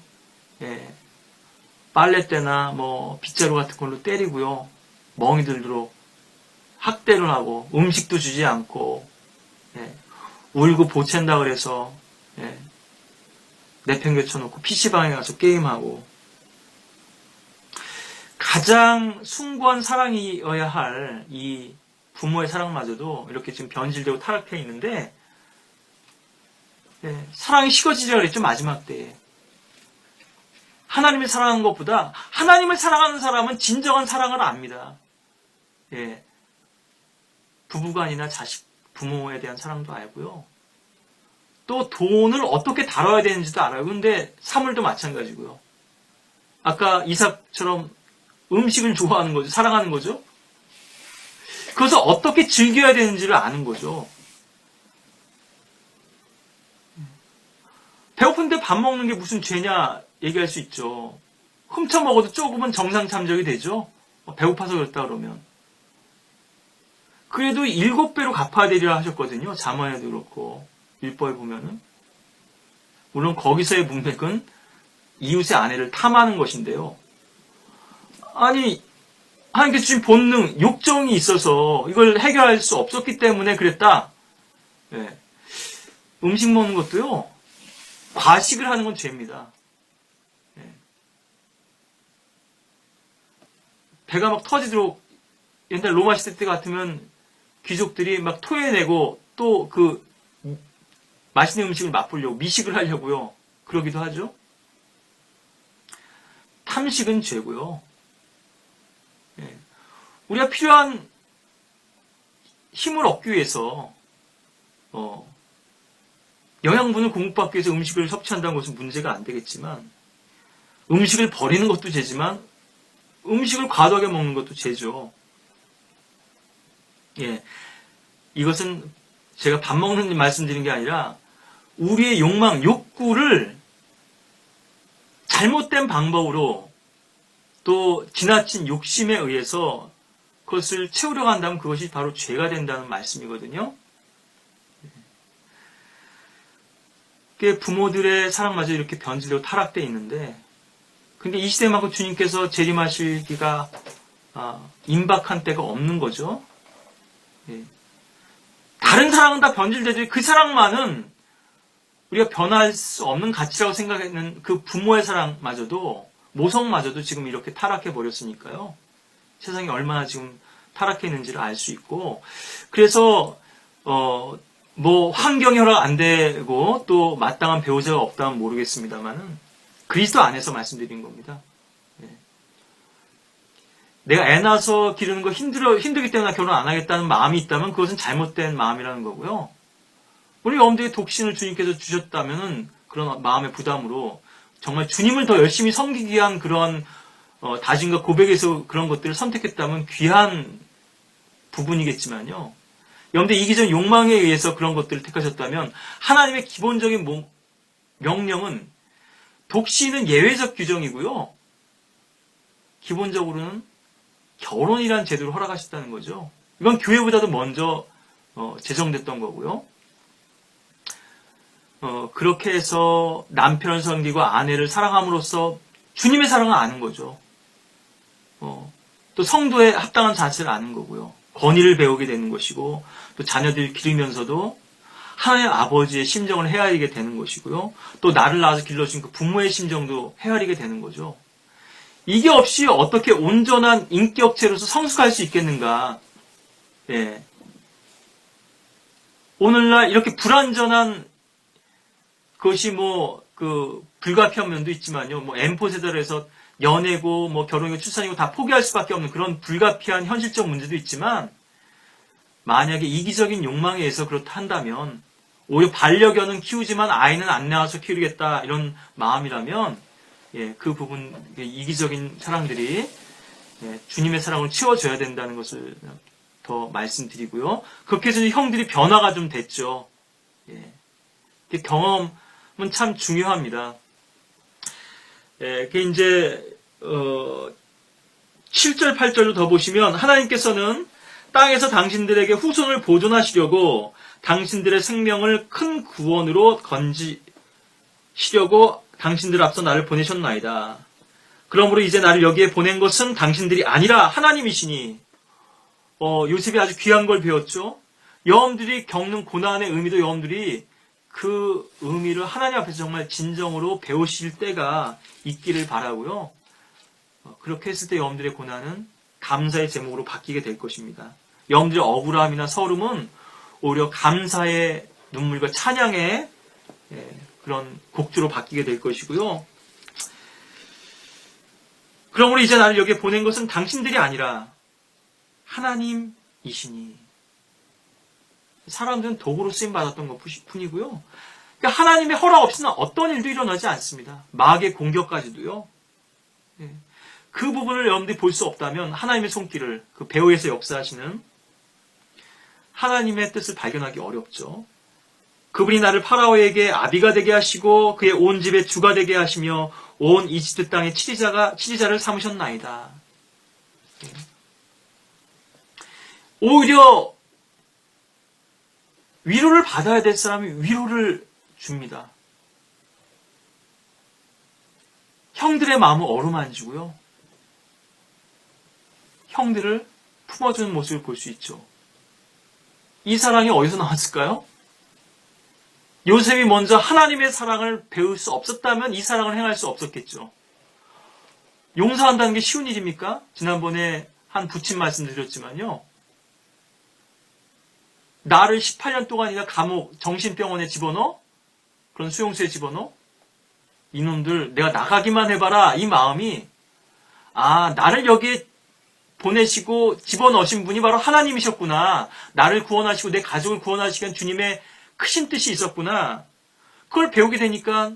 빨랫대나 빗자루 같은 걸로 때리고요. 멍이 들도록 학대를 하고 음식도 주지 않고 울고 보챈다 그래서 내팽개쳐놓고 PC방에 가서 게임하고 가장 숭고한 사랑이어야 할 이 부모의 사랑마저도 이렇게 지금 변질되고 타락해 있는데 사랑이 식어지려 그랬죠. 마지막 때에. 하나님을 사랑하는 것보다 하나님을 사랑하는 사람은 진정한 사랑을 압니다. 부부간이나 자식, 부모에 대한 사랑도 알고요. 또 돈을 어떻게 다뤄야 되는지도 알아요. 근데 사물도 마찬가지고요. 아까 이삭처럼 음식을 좋아하는 거죠. 사랑하는 거죠. 그래서 어떻게 즐겨야 되는지를 아는 거죠. 배고픈데 밥 먹는 게 무슨 죄냐 얘기할 수 있죠. 훔쳐 먹어도 조금은 정상 참작이 되죠. 배고파서 그렇다 그러면. 그래도 7배로 갚아야 되리라 하셨거든요. 잠언에도 그렇고 율법에 보면은. 물론 거기서의 문맥은 이웃의 아내를 탐하는 것인데요. 아니 하나님께서 주신 본능, 욕정이 있어서 이걸 해결할 수 없었기 때문에 그랬다. 음식 먹는 것도요. 과식을 하는 건 죄입니다. 배가 막 터지도록 옛날 로마 시대 때 같으면 귀족들이 막 토해내고 또 그 맛있는 음식을 맛보려고 미식을 하려고요. 그러기도 하죠. 탐식은 죄고요. 우리가 필요한 힘을 얻기 위해서 영양분을 공급받기 위해서 음식을 섭취한다는 것은 문제가 안 되겠지만 음식을 버리는 것도 죄지만 음식을 과도하게 먹는 것도 죄죠. 이것은 제가 밥 먹는 말씀드린 게 아니라 우리의 욕망, 욕구를 잘못된 방법으로 또 지나친 욕심에 의해서 그것을 채우려고 한다면 그것이 바로 죄가 된다는 말씀이거든요. 부모들의 사랑마저 이렇게 변질되고 타락되어 있는데 근데 이 시대만큼 주님께서 재림하시기가 임박한 때가 없는 거죠. 다른 사랑은 다 변질되지 그 사랑만은 우리가 변할 수 없는 가치라고 생각했는 그 부모의 사랑마저도 모성마저도 지금 이렇게 타락해 버렸으니까요. 세상이 얼마나 지금 타락했는지를 알 수 있고, 그래서 뭐 환경이 허락 안 되고 또 마땅한 배우자가 없다면 모르겠습니다만은 그리스도 안에서 말씀드린 겁니다. 내가 애 낳아서 기르는 거 힘들기 때문에 결혼 안 하겠다는 마음이 있다면 그것은 잘못된 마음이라는 거고요. 우리 여러분들이 독신을 주님께서 주셨다면은 그런 마음의 부담으로 정말 주님을 더 열심히 섬기기 위한 그런 다짐과 고백에서 그런 것들을 선택했다면 귀한 부분이겠지만요. 여러분들 이기적인 욕망에 의해서 그런 것들을 택하셨다면 하나님의 기본적인 명령은 독신은 예외적 규정이고요. 기본적으로는 결혼이라는 제도를 허락하셨다는 거죠. 이건 교회보다도 먼저 제정됐던 거고요. 그렇게 해서 남편을 섬기고 아내를 사랑함으로써 주님의 사랑을 아는 거죠. 또 성도의 합당한 자세를 아는 거고요. 권위를 배우게 되는 것이고 또 자녀들을 기르면서도 하나님 아버지의 심정을 헤아리게 되는 것이고요. 또 나를 낳아서 길러준 그 부모의 심정도 헤아리게 되는 거죠. 이게 없이 어떻게 온전한 인격체로서 성숙할 수 있겠는가. 예. 오늘날 이렇게 불완전한 그것이 불가피한 면도 있지만요. M4 세대에서 연애고 결혼이고 출산이고 다 포기할 수밖에 없는 그런 불가피한 현실적 문제도 있지만 만약에 이기적인 욕망에 의해서 그렇다 한다면 오히려 반려견은 키우지만 아이는 안 낳아서 키우겠다 이런 마음이라면 그 부분 이기적인 사랑들이 주님의 사랑을 채워줘야 된다는 것을 더 말씀드리고요. 그렇게 해서 형들이 변화가 좀 됐죠. 경험은 참 중요합니다. 그게 이제 7절 8절로 더 보시면 하나님께서는 땅에서 당신들에게 후손을 보존하시려고 당신들의 생명을 큰 구원으로 건지시려고 당신들 앞서 나를 보내셨나이다. 그러므로 이제 나를 여기에 보낸 것은 당신들이 아니라 하나님이시니 요셉이 아주 귀한 걸 배웠죠. 여러분들이 겪는 고난의 의미도 여러분들이 그 의미를 하나님 앞에서 정말 진정으로 배우실 때가 있기를 바라고요. 그렇게 했을 때 여러분들의 고난은 감사의 제목으로 바뀌게 될 것입니다. 여러분들의 억울함이나 서름은 오히려 감사의 눈물과 찬양의 그런 곡주로 바뀌게 될 것이고요. 그러므로 이제 나를 여기에 보낸 것은 당신들이 아니라 하나님이시니. 사람들은 도구로 쓰임받았던 것 뿐이고요. 그러니까 하나님의 허락 없이는 어떤 일도 일어나지 않습니다. 마귀의 공격까지도요. 그 부분을 여러분들이 볼 수 없다면 하나님의 손길을 그 배후에서 역사하시는 하나님의 뜻을 발견하기 어렵죠. 그분이 나를 파라오에게 아비가 되게 하시고 그의 온 집의 주가 되게 하시며 온 이집트 땅의 치리자를 삼으셨나이다. 오히려 위로를 받아야 될 사람이 위로를 줍니다. 형들의 마음을 어루만지고요. 형들을 품어주는 모습을 볼 수 있죠. 이 사랑이 어디서 나왔을까요? 요셉이 먼저 하나님의 사랑을 배울 수 없었다면 이 사랑을 행할 수 없었겠죠. 용서한다는 게 쉬운 일입니까? 지난번에 한 부친 말씀드렸지만요. 나를 18년 동안이나 감옥, 정신병원에 집어넣어? 그런 수용소에 집어넣어? 이놈들 내가 나가기만 해봐라. 이 마음이 나를 여기에 보내시고 집어넣으신 분이 바로 하나님이셨구나. 나를 구원하시고 내 가족을 구원하시기 위한 주님의 크신 뜻이 있었구나. 그걸 배우게 되니까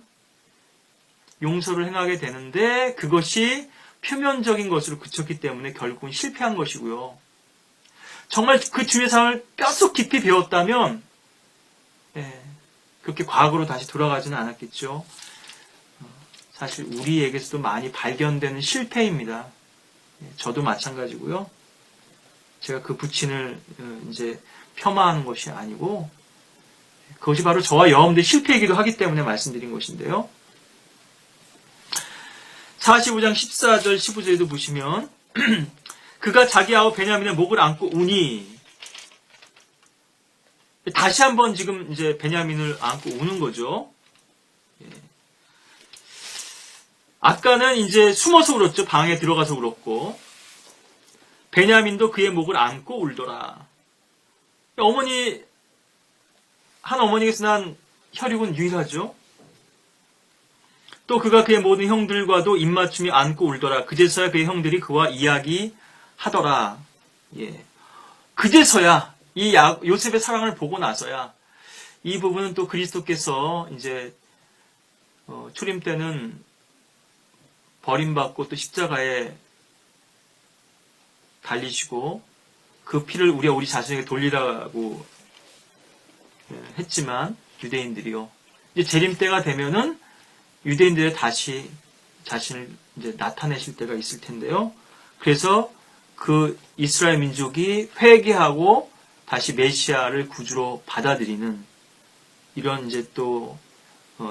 용서를 행하게 되는데 그것이 표면적인 것으로 그쳤기 때문에 결국은 실패한 것이고요. 정말 그 주의 사랑을 뼛속 깊이 배웠다면 그렇게 과거로 다시 돌아가지는 않았겠죠. 사실 우리에게서도 많이 발견되는 실패입니다. 저도 마찬가지고요. 제가 그 부친을 이제 폄하하는 것이 아니고 그것이 바로 저와 여러분들의 실패이기도 하기 때문에 말씀드린 것인데요. 45장 14절 15절에도 보시면 그가 자기 아우 베냐민의 목을 안고 우니 다시 한번 지금 이제 베냐민을 안고 우는 거죠. 아까는 이제 숨어서 울었죠. 방에 들어가서 울었고 베냐민도 그의 목을 안고 울더라. 한 어머니에게서 난 혈육은 유일하죠. 또 그가 그의 모든 형들과도 입맞춤이 안고 울더라. 그제서야 그의 형들이 그와 이야기하더라. 예. 그제서야 요셉의 사랑을 보고 나서야 이 부분은 또 그리스도께서 이제 초림 때는 버림받고 또 십자가에 달리시고 그 피를 우리 자신에게 돌리라고 했지만 유대인들이요. 이제 재림 때가 되면은 유대인들이 다시 자신을 이제 나타내실 때가 있을 텐데요. 그래서 그 이스라엘 민족이 회개하고 다시 메시아를 구주로 받아들이는 이런 이제 또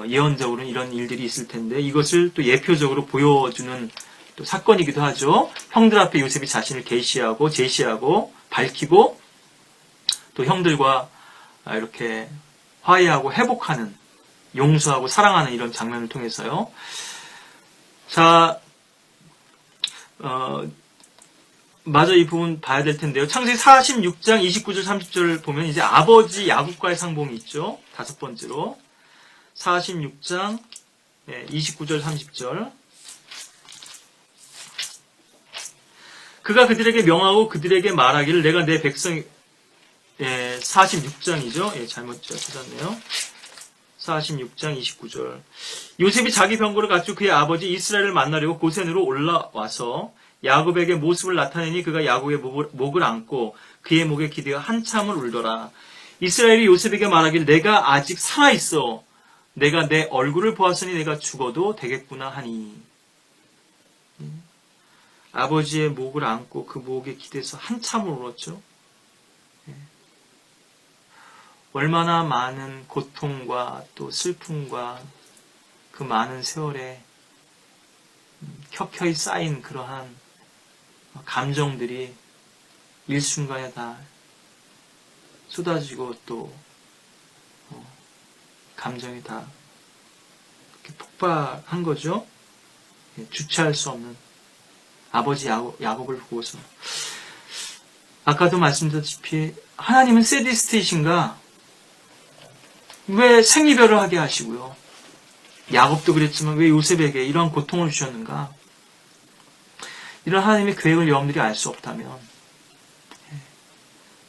예언적으로는 이런 일들이 있을 텐데 이것을 또 예표적으로 보여주는 또 사건이기도 하죠. 형들 앞에 요셉이 자신을 제시하고 밝히고 또 형들과 이렇게 화해하고 회복하는 용서하고 사랑하는 이런 장면을 통해서요. 자, 마저 이 부분 봐야 될 텐데요. 창세기 46장 29절 30절을 보면 이제 아버지 야곱과의 상봉이 있죠. 다섯 번째로 46장 29절 30절 그가 그들에게 명하고 그들에게 말하기를 내가 내 백성 46장이죠. 잘못 찾았네요. 46장 29절 요셉이 자기 병거를 갖추고 그의 아버지 이스라엘을 만나려고 고센으로 올라와서 야곱에게 모습을 나타내니 그가 야곱의 목을 안고 그의 목에 기대어 한참을 울더라. 이스라엘이 요셉에게 말하기를 내가 아직 살아있어. 내가 내 얼굴을 보았으니 내가 죽어도 되겠구나 하니. 아버지의 목을 안고 그 목에 기대서 한참을 울었죠. 얼마나 많은 고통과 또 슬픔과 그 많은 세월에 켜켜이 쌓인 그러한 감정들이 일순간에 다 쏟아지고 또 감정이 다 폭발한 거죠. 주체할 수 없는 아버지 야곱을 보고서 아까도 말씀드렸다시피 하나님은 세디스트이신가? 왜 생이별을 하게 하시고요. 야곱도 그랬지만 왜 요셉에게 이러한 고통을 주셨는가? 이런 하나님의 계획을 여러분들이 알 수 없다면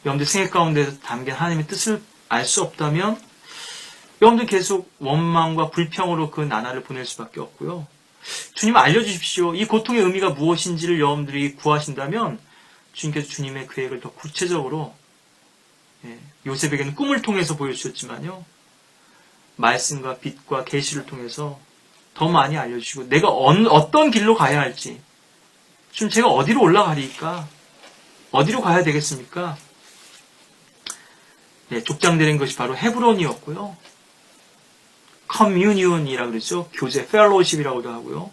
여러분들 생애 가운데 담긴 하나님의 뜻을 알 수 없다면 여러분들 계속 원망과 불평으로 그 나날을 보낼 수밖에 없고요. 주님 알려주십시오. 이 고통의 의미가 무엇인지를 여러분들이 구하신다면 주님께서 주님의 계획을 더 구체적으로 요셉에게는 꿈을 통해서 보여주셨지만요. 말씀과 빛과 계시를 통해서 더 많이 알려주시고 내가 어떤 길로 가야 할지 지금 제가 어디로 올라가리까? 어디로 가야 되겠습니까? 족장되는 것이 바로 헤브론이었고요. 커뮤니언이라고 그러죠. 교제, 펠로우십이라고도 하고요.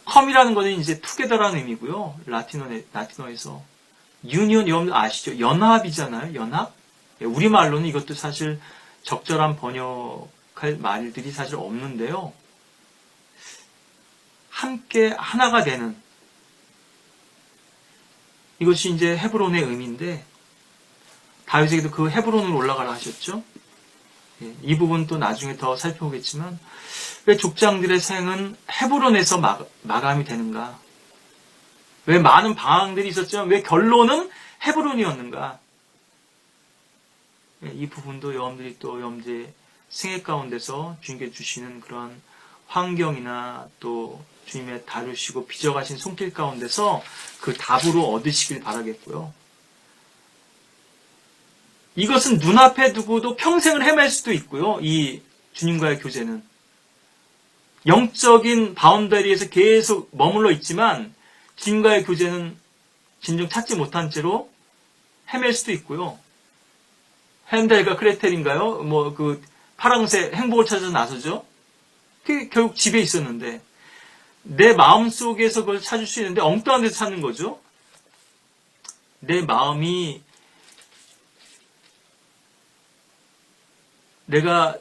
컴이라는 것은 이제 투게더라는 의미고요. 라틴어에서. 유니언, 여러분 아시죠? 연합이잖아요. 연합? 우리말로는 이것도 사실 적절한 번역할 말들이 사실 없는데요. 함께 하나가 되는 이것이 이제 헤브론의 의미인데 다윗에게도 그 헤브론으로 올라가라 하셨죠. 이 부분 또 나중에 더 살펴보겠지만 왜 족장들의 생은 헤브론에서 마감이 되는가? 왜 많은 방황들이 있었지만 왜 결론은 헤브론이었는가? 이 부분도 여러분들이 또 여러분들의 생애 가운데서 주님께 주시는 그러한 환경이나 또 주님의 다루시고 빚어가신 손길 가운데서 그 답으로 얻으시길 바라겠고요. 이것은 눈앞에 두고도 평생을 헤맬 수도 있고요. 이 주님과의 교제는. 영적인 바운더리에서 계속 머물러 있지만 주님과의 교제는 진정 찾지 못한 채로 헤맬 수도 있고요. 헨델과 크레텔인가요? 그 파랑새 행복을 찾아서 나서죠. 그게 결국 집에 있었는데 내 마음 속에서 그걸 찾을 수 있는데 엉뚱한 데서 찾는 거죠. 내 마음이 내가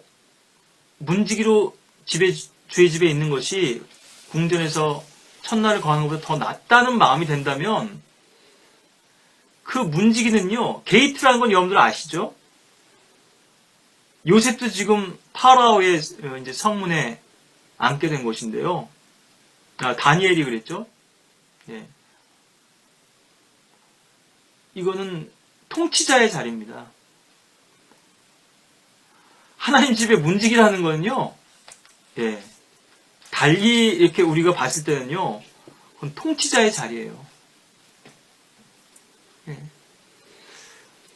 문지기로 주의 집에 있는 것이 궁전에서 첫날을 거하는 것보다 더 낫다는 마음이 된다면 그 문지기는요, 게이트라는 건 여러분들 아시죠? 요셉도 지금 파라오의 이제 성문에 앉게 된 것인데요. 다니엘이 그랬죠. 예. 이거는 통치자의 자리입니다. 하나님 집의 문지기라는 거는요, 예. 달리 이렇게 우리가 봤을 때는요, 그건 통치자의 자리예요. 예.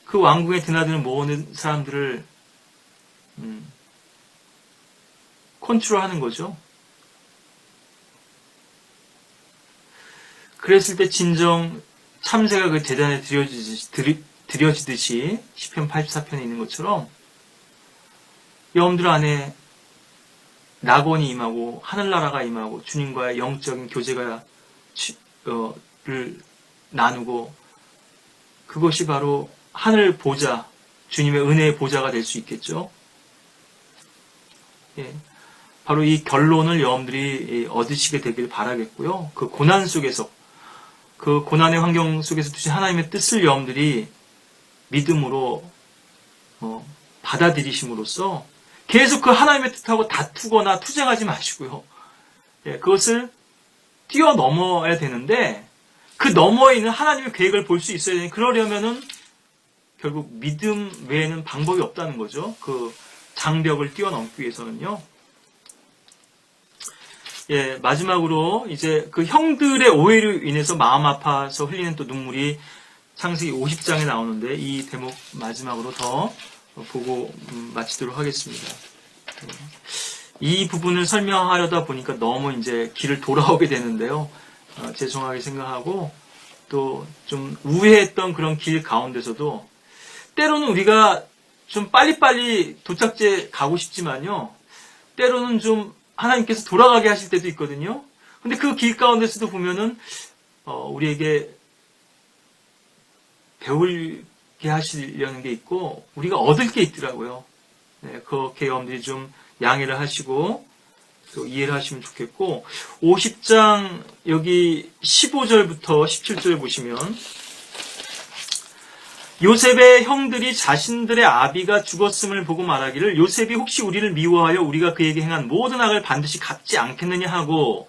그 왕궁에 드나드는 모든 사람들을 컨트롤하는 거죠. 그랬을 때 진정 참새가 그 제단에 드려지듯이 시편 84편에 있는 것처럼 여러분들 안에 낙원이 임하고 하늘나라가 임하고 주님과의 영적인 교제가 를 나누고 그것이 바로 하늘 보좌, 주님의 은혜의 보좌가 될 수 있겠죠. 예, 바로 이 결론을 여러분들이 얻으시게 되길 바라겠고요. 그 고난 속에서, 그 고난의 환경 속에서 두신 하나님의 뜻을 여러분들이 믿음으로 받아들이심으로써 계속 그 하나님의 뜻하고 다투거나 투쟁하지 마시고요. 예, 그것을 뛰어넘어야 되는데 그 너머에 있는 하나님의 계획을 볼 수 있어야 되니 그러려면은 결국 믿음 외에는 방법이 없다는 거죠. 그 장벽을 뛰어넘기 위해서는요. 예, 마지막으로 이제 그 형들의 오해로 인해서 마음 아파서 흘리는 또 눈물이 창세기 50장에 나오는데 이 대목 마지막으로 더 보고 마치도록 하겠습니다. 이 부분을 설명하려다 보니까 너무 이제 길을 돌아오게 되는데요. 죄송하게 생각하고 또 좀 우회했던 그런 길 가운데서도 때로는 우리가 좀 빨리빨리 도착지에 가고 싶지만요. 때로는 좀 하나님께서 돌아가게 하실 때도 있거든요. 근데 그 길 가운데서도 보면은 우리에게 배울게 하시려는 게 있고 우리가 얻을 게 있더라고요. 네, 그렇게 여러분들이 좀 양해를 하시고 또 이해를 하시면 좋겠고 50장 여기 15절부터 17절 보시면 요셉의 형들이 자신들의 아비가 죽었음을 보고 말하기를 요셉이 혹시 우리를 미워하여 우리가 그에게 행한 모든 악을 반드시 갚지 않겠느냐 하고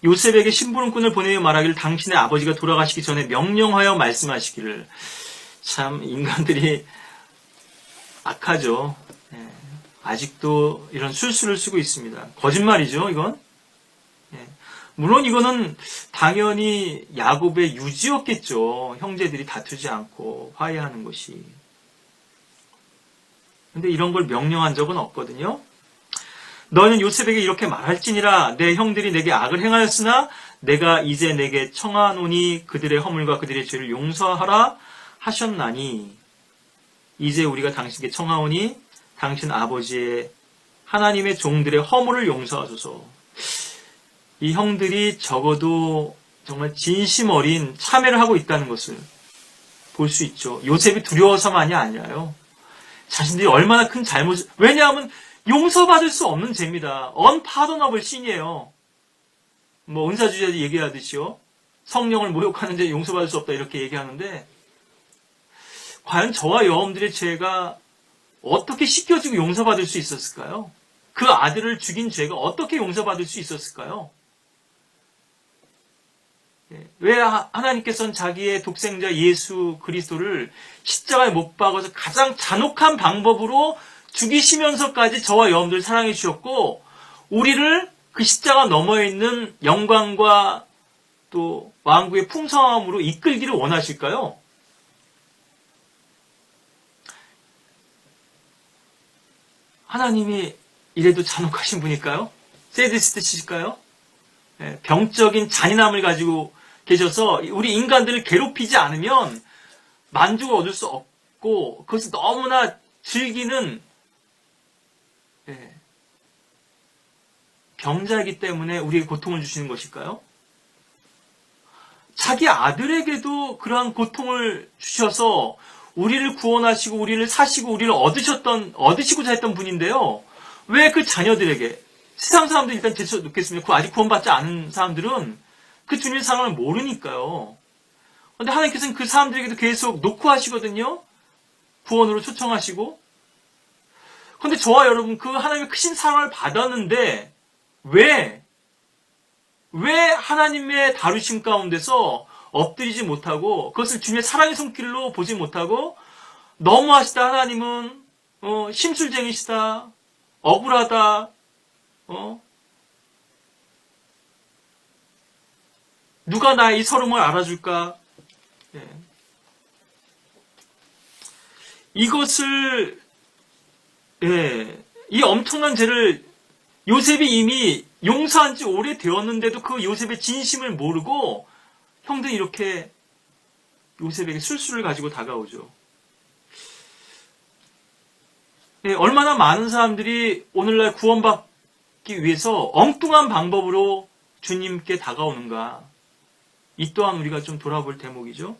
요셉에게 심부름꾼을 보내어 말하기를 당신의 아버지가 돌아가시기 전에 명령하여 말씀하시기를. 참 인간들이 악하죠. 예, 아직도 이런 술수를 쓰고 있습니다. 거짓말이죠 이건. 예, 물론 이거는 당연히 야곱의 유지였겠죠. 형제들이 다투지 않고 화해하는 것이. 근데 이런 걸 명령한 적은 없거든요. 너는 요셉에게 이렇게 말할지니라 내 형들이 내게 악을 행하였으나 내가 이제 내게 청하노니 그들의 허물과 그들의 죄를 용서하라 하셨나니 이제 우리가 당신께 청하오니 당신 아버지의 하나님의 종들의 허물을 용서하소서. 이 형들이 적어도 정말 진심 어린 참회를 하고 있다는 것을 볼 수 있죠. 요셉이 두려워서만이 아니라요. 자신들이 얼마나 큰 잘못을, 왜냐하면 용서받을 수 없는 죄입니다. unpardonable sin이에요. 뭐 은사주의자 얘기하듯이요. 성령을 모욕하는데 용서받을 수 없다 이렇게 얘기하는데 과연 저와 여러분들의 죄가 어떻게 씻겨지고 용서받을 수 있었을까요? 그 아들을 죽인 죄가 어떻게 용서받을 수 있었을까요? 왜 하나님께서는 자기의 독생자 예수 그리스도를 십자가에 못 박아서 가장 잔혹한 방법으로 죽이시면서까지 저와 여러분들 사랑해 주셨고 우리를 그 십자가 너머에 있는 영광과 또 왕국의 풍성함으로 이끌기를 원하실까요? 하나님이 이래도 잔혹하신 분일까요? 세디스트실까요? 병적인 잔인함을 가지고 계셔서 우리 인간들을 괴롭히지 않으면 만족을 얻을 수 없고 그것을 너무나 즐기는 병자이기 때문에 우리에게 고통을 주시는 것일까요? 자기 아들에게도 그러한 고통을 주셔서 우리를 구원하시고 우리를 사시고 우리를 얻으시고자 했던 분인데요. 왜 그 자녀들에게 세상 사람들 일단 제쳐 놓겠습니다. 그 아직 구원받지 않은 사람들은 그 주님의 사랑을 모르니까요. 근데 하나님께서는 그 사람들에게도 계속 놓고 하시거든요. 구원으로 초청하시고. 근데 저와 여러분 그 하나님의 크신 사랑을 받았는데 왜 하나님의 다루심 가운데서 엎드리지 못하고 그것을 주님의 사랑의 손길로 보지 못하고 너무하시다 하나님은 심술쟁이시다 억울하다 누가 나의 이 서름을 알아줄까? 예. 이것을 이 엄청난 죄를 요셉이 이미 용서한 지 오래되었는데도 그 요셉의 진심을 모르고 형들이 이렇게 요셉에게 술수를 가지고 다가오죠. 얼마나 많은 사람들이 오늘날 구원받기 위해서 엉뚱한 방법으로 주님께 다가오는가. 이 또한 우리가 좀 돌아볼 대목이죠.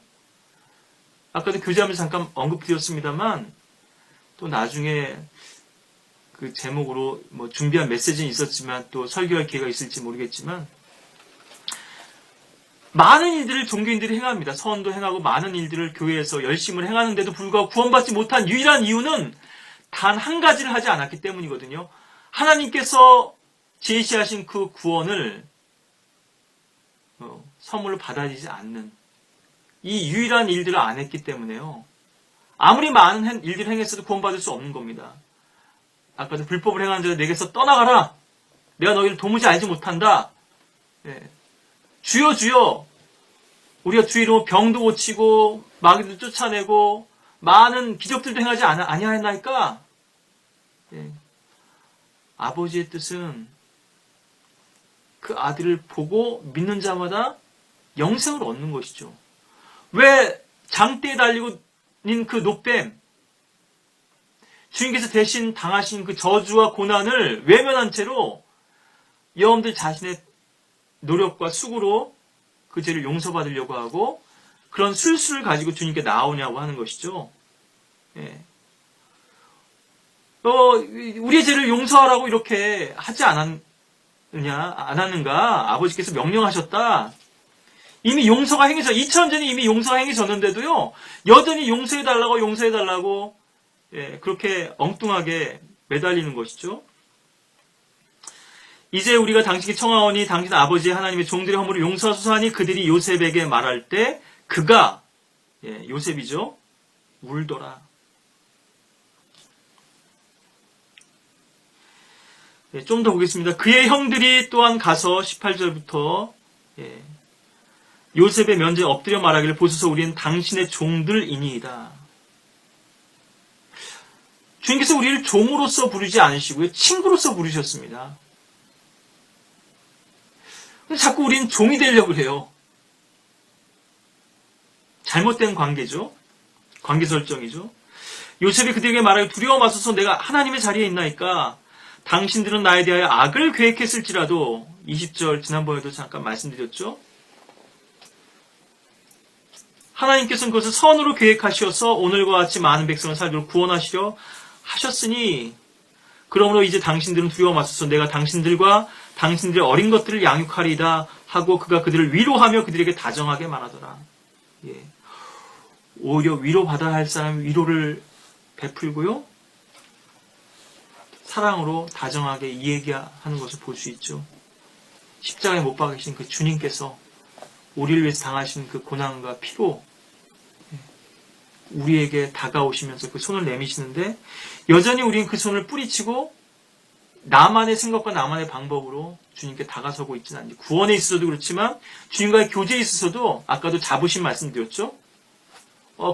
아까도 교제하면서 잠깐 언급드렸습니다만 또 나중에 그 제목으로 준비한 메시지는 있었지만 또 설교할 기회가 있을지 모르겠지만 많은 일들을 종교인들이 행합니다. 서원도 행하고 많은 일들을 교회에서 열심히 행하는데도 불구하고 구원받지 못한 유일한 이유는 단 한 가지를 하지 않았기 때문이거든요. 하나님께서 제시하신 그 구원을 선물로 받아들이지 않는 이 유일한 일들을 안 했기 때문에요. 아무리 많은 일들을 행했어도 구원받을 수 없는 겁니다. 아까도 불법을 행하는 자들 내게서 떠나가라. 내가 너희를 도무지 알지 못한다. 주여 주여 우리가 주의 이름으로 병도 고치고 마귀도 쫓아내고 많은 기적들도 행하지 아니하였나이까? 아버지의 뜻은 그 아들을 보고 믿는 자마다 영생을 얻는 것이죠. 왜 장대에 달리고 닌 그 노뱀 주님께서 대신 당하신 그 저주와 고난을 외면한 채로 여러분들 자신의 노력과 수고로 그 죄를 용서받으려고 하고 그런 술수를 가지고 주님께 나오냐고 하는 것이죠. 우리의 죄를 용서하라고 이렇게 하지 않았는가? 아버지께서 명령하셨다. 이미 용서가 행해져 2000년 전에 이미 용서가 행해졌는데도요. 여전히 용서해달라고 그렇게 엉뚱하게 매달리는 것이죠. 이제 우리가 당신께 청하오니 당신 아버지 하나님의 종들의 허물을 용서하소서하니 그들이 요셉에게 말할 때 그가 요셉이죠. 울더라. 좀 더 보겠습니다. 그의 형들이 또한 가서 18절부터 요셉의 면전에 엎드려 말하기를 보소서 우리는 당신의 종들이니이다. 주님께서 우리를 종으로서 부르지 않으시고요. 친구로서 부르셨습니다. 근데 자꾸 우리는 종이 되려고 해요. 잘못된 관계죠. 관계 설정이죠. 요셉이 그들에게 말하여 두려워 마소서 내가 하나님의 자리에 있나이까 당신들은 나에 대하여 악을 계획했을지라도 20절 지난번에도 잠깐 말씀드렸죠. 하나님께서는 그것을 선으로 계획하셔서 오늘과 같이 많은 백성을 살도록 구원하시려 하셨으니 그러므로 이제 당신들은 두려워 마소서 내가 당신들과 당신들의 어린 것들을 양육하리이다 하고 그가 그들을 위로하며 그들에게 다정하게 말하더라. 오히려 위로받아야 할 사람이 위로를 베풀고요. 사랑으로 다정하게 이야기하는 것을 볼 수 있죠. 십자가에 못 박으신 그 주님께서 우리를 위해서 당하신 그 고난과 피로 우리에게 다가오시면서 그 손을 내미시는데 여전히 우리는 그 손을 뿌리치고 나만의 생각과 나만의 방법으로 주님께 다가서고 있지는 않죠. 구원에 있어서도 그렇지만 주님과의 교제에 있어서도 아까도 자부심 말씀드렸죠.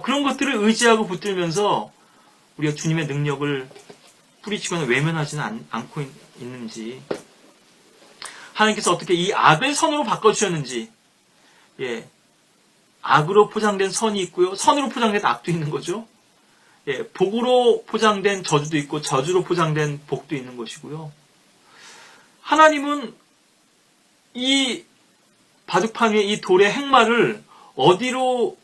그런 것들을 의지하고 붙들면서 우리가 주님의 능력을 뿌리치거나 외면하지는 않고 있는지 하나님께서 어떻게 이 악을 선으로 바꿔주셨는지 악으로 포장된 선이 있고요. 선으로 포장된 악도 있는 거죠. 복으로 포장된 저주도 있고 저주로 포장된 복도 있는 것이고요. 하나님은 이 바둑판 위에 이 돌의 행마를 어디로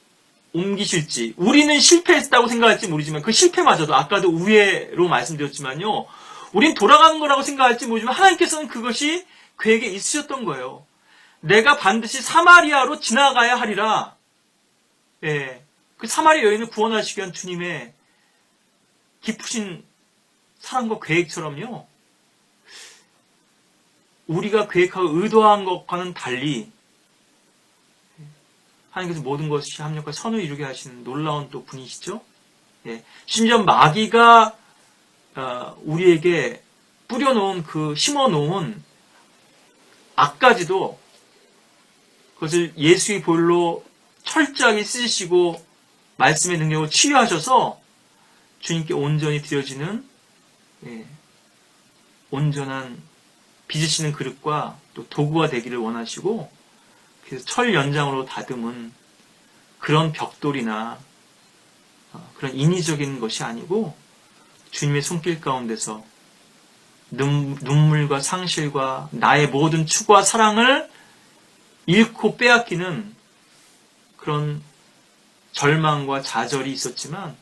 옮기실지 우리는 실패했다고 생각할지 모르지만 그 실패마저도 아까도 우회로 말씀드렸지만요. 우린 돌아가는 거라고 생각할지 모르지만 하나님께서는 그것이 계획에 있으셨던 거예요. 내가 반드시 사마리아로 지나가야 하리라. 예, 그 사마리아 여인을 구원하시기 위한 주님의 깊으신 사랑과 계획처럼요, 우리가 계획하고 의도한 것과는 달리 하나님께서 모든 것이 합력과 선을 이루게 하시는 놀라운 또 분이시죠. 예, 심지어 마귀가 우리에게 뿌려놓은 심어놓은 악까지도 그것을 예수의 볼로 철저하게 쓰시고 말씀의 능력을 치유하셔서 주님께 온전히 드려지는 온전한 빚으시는 그릇과 또 도구가 되기를 원하시고, 그래서 철 연장으로 다듬은 그런 벽돌이나 그런 인위적인 것이 아니고 주님의 손길 가운데서 눈물과 상실과 나의 모든 추구와 사랑을 잃고 빼앗기는 그런 절망과 좌절이 있었지만,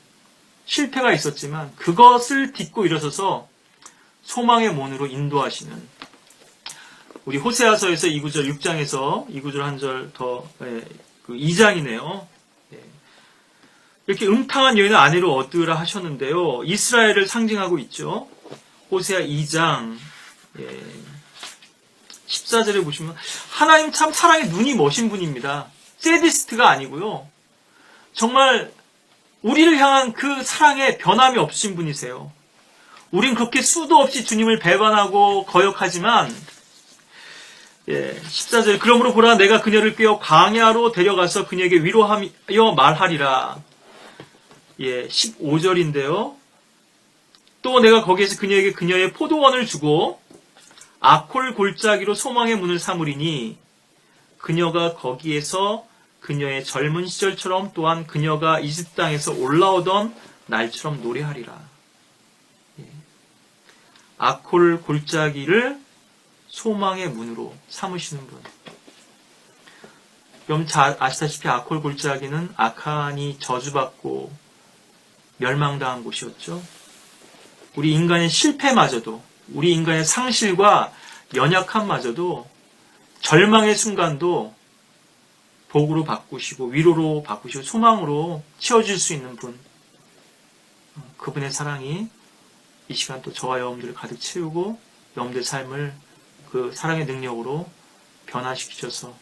실패가 있었지만 그것을 딛고 일어서서 소망의 문으로 인도하시는, 우리 호세아서에서 2구절 6장에서 2구절 한 절 더 2장이네요. 이렇게 음탕한 여인을 아내로 얻으라 하셨는데요, 이스라엘을 상징하고 있죠. 호세아 2장 14절에 보시면 하나님 참 사랑에 눈이 머신 분입니다. 세디스트가 아니고요, 정말 우리를 향한 그 사랑에 변함이 없으신 분이세요. 우린 그렇게 수도 없이 주님을 배반하고 거역하지만 14절, 그러므로 보라, 내가 그녀를 꿰어 광야로 데려가서 그녀에게 위로하여 말하리라. 15절인데요. 또 내가 거기에서 그녀에게 그녀의 포도원을 주고 아콜 골짜기로 소망의 문을 삼으리니 그녀가 거기에서 그녀의 젊은 시절처럼 또한 그녀가 이집트 땅에서 올라오던 날처럼 노래하리라. 아콜 골짜기를 소망의 문으로 삼으시는 분. 여러분 아시다시피 아콜 골짜기는 아칸이 저주받고 멸망당한 곳이었죠. 우리 인간의 실패마저도, 우리 인간의 상실과 연약함마저도 절망의 순간도 복으로 바꾸시고 위로로 바꾸시고 소망으로 채워줄 수 있는 분, 그분의 사랑이 이 시간 또 저와 여러분들을 가득 채우고 여러분들의 삶을 그 사랑의 능력으로 변화시키셔서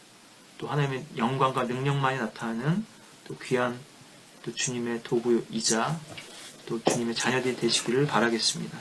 또 하나님의 영광과 능력만이 나타나는 또 귀한 또 주님의 도구이자 또 주님의 자녀들이 되시기를 바라겠습니다.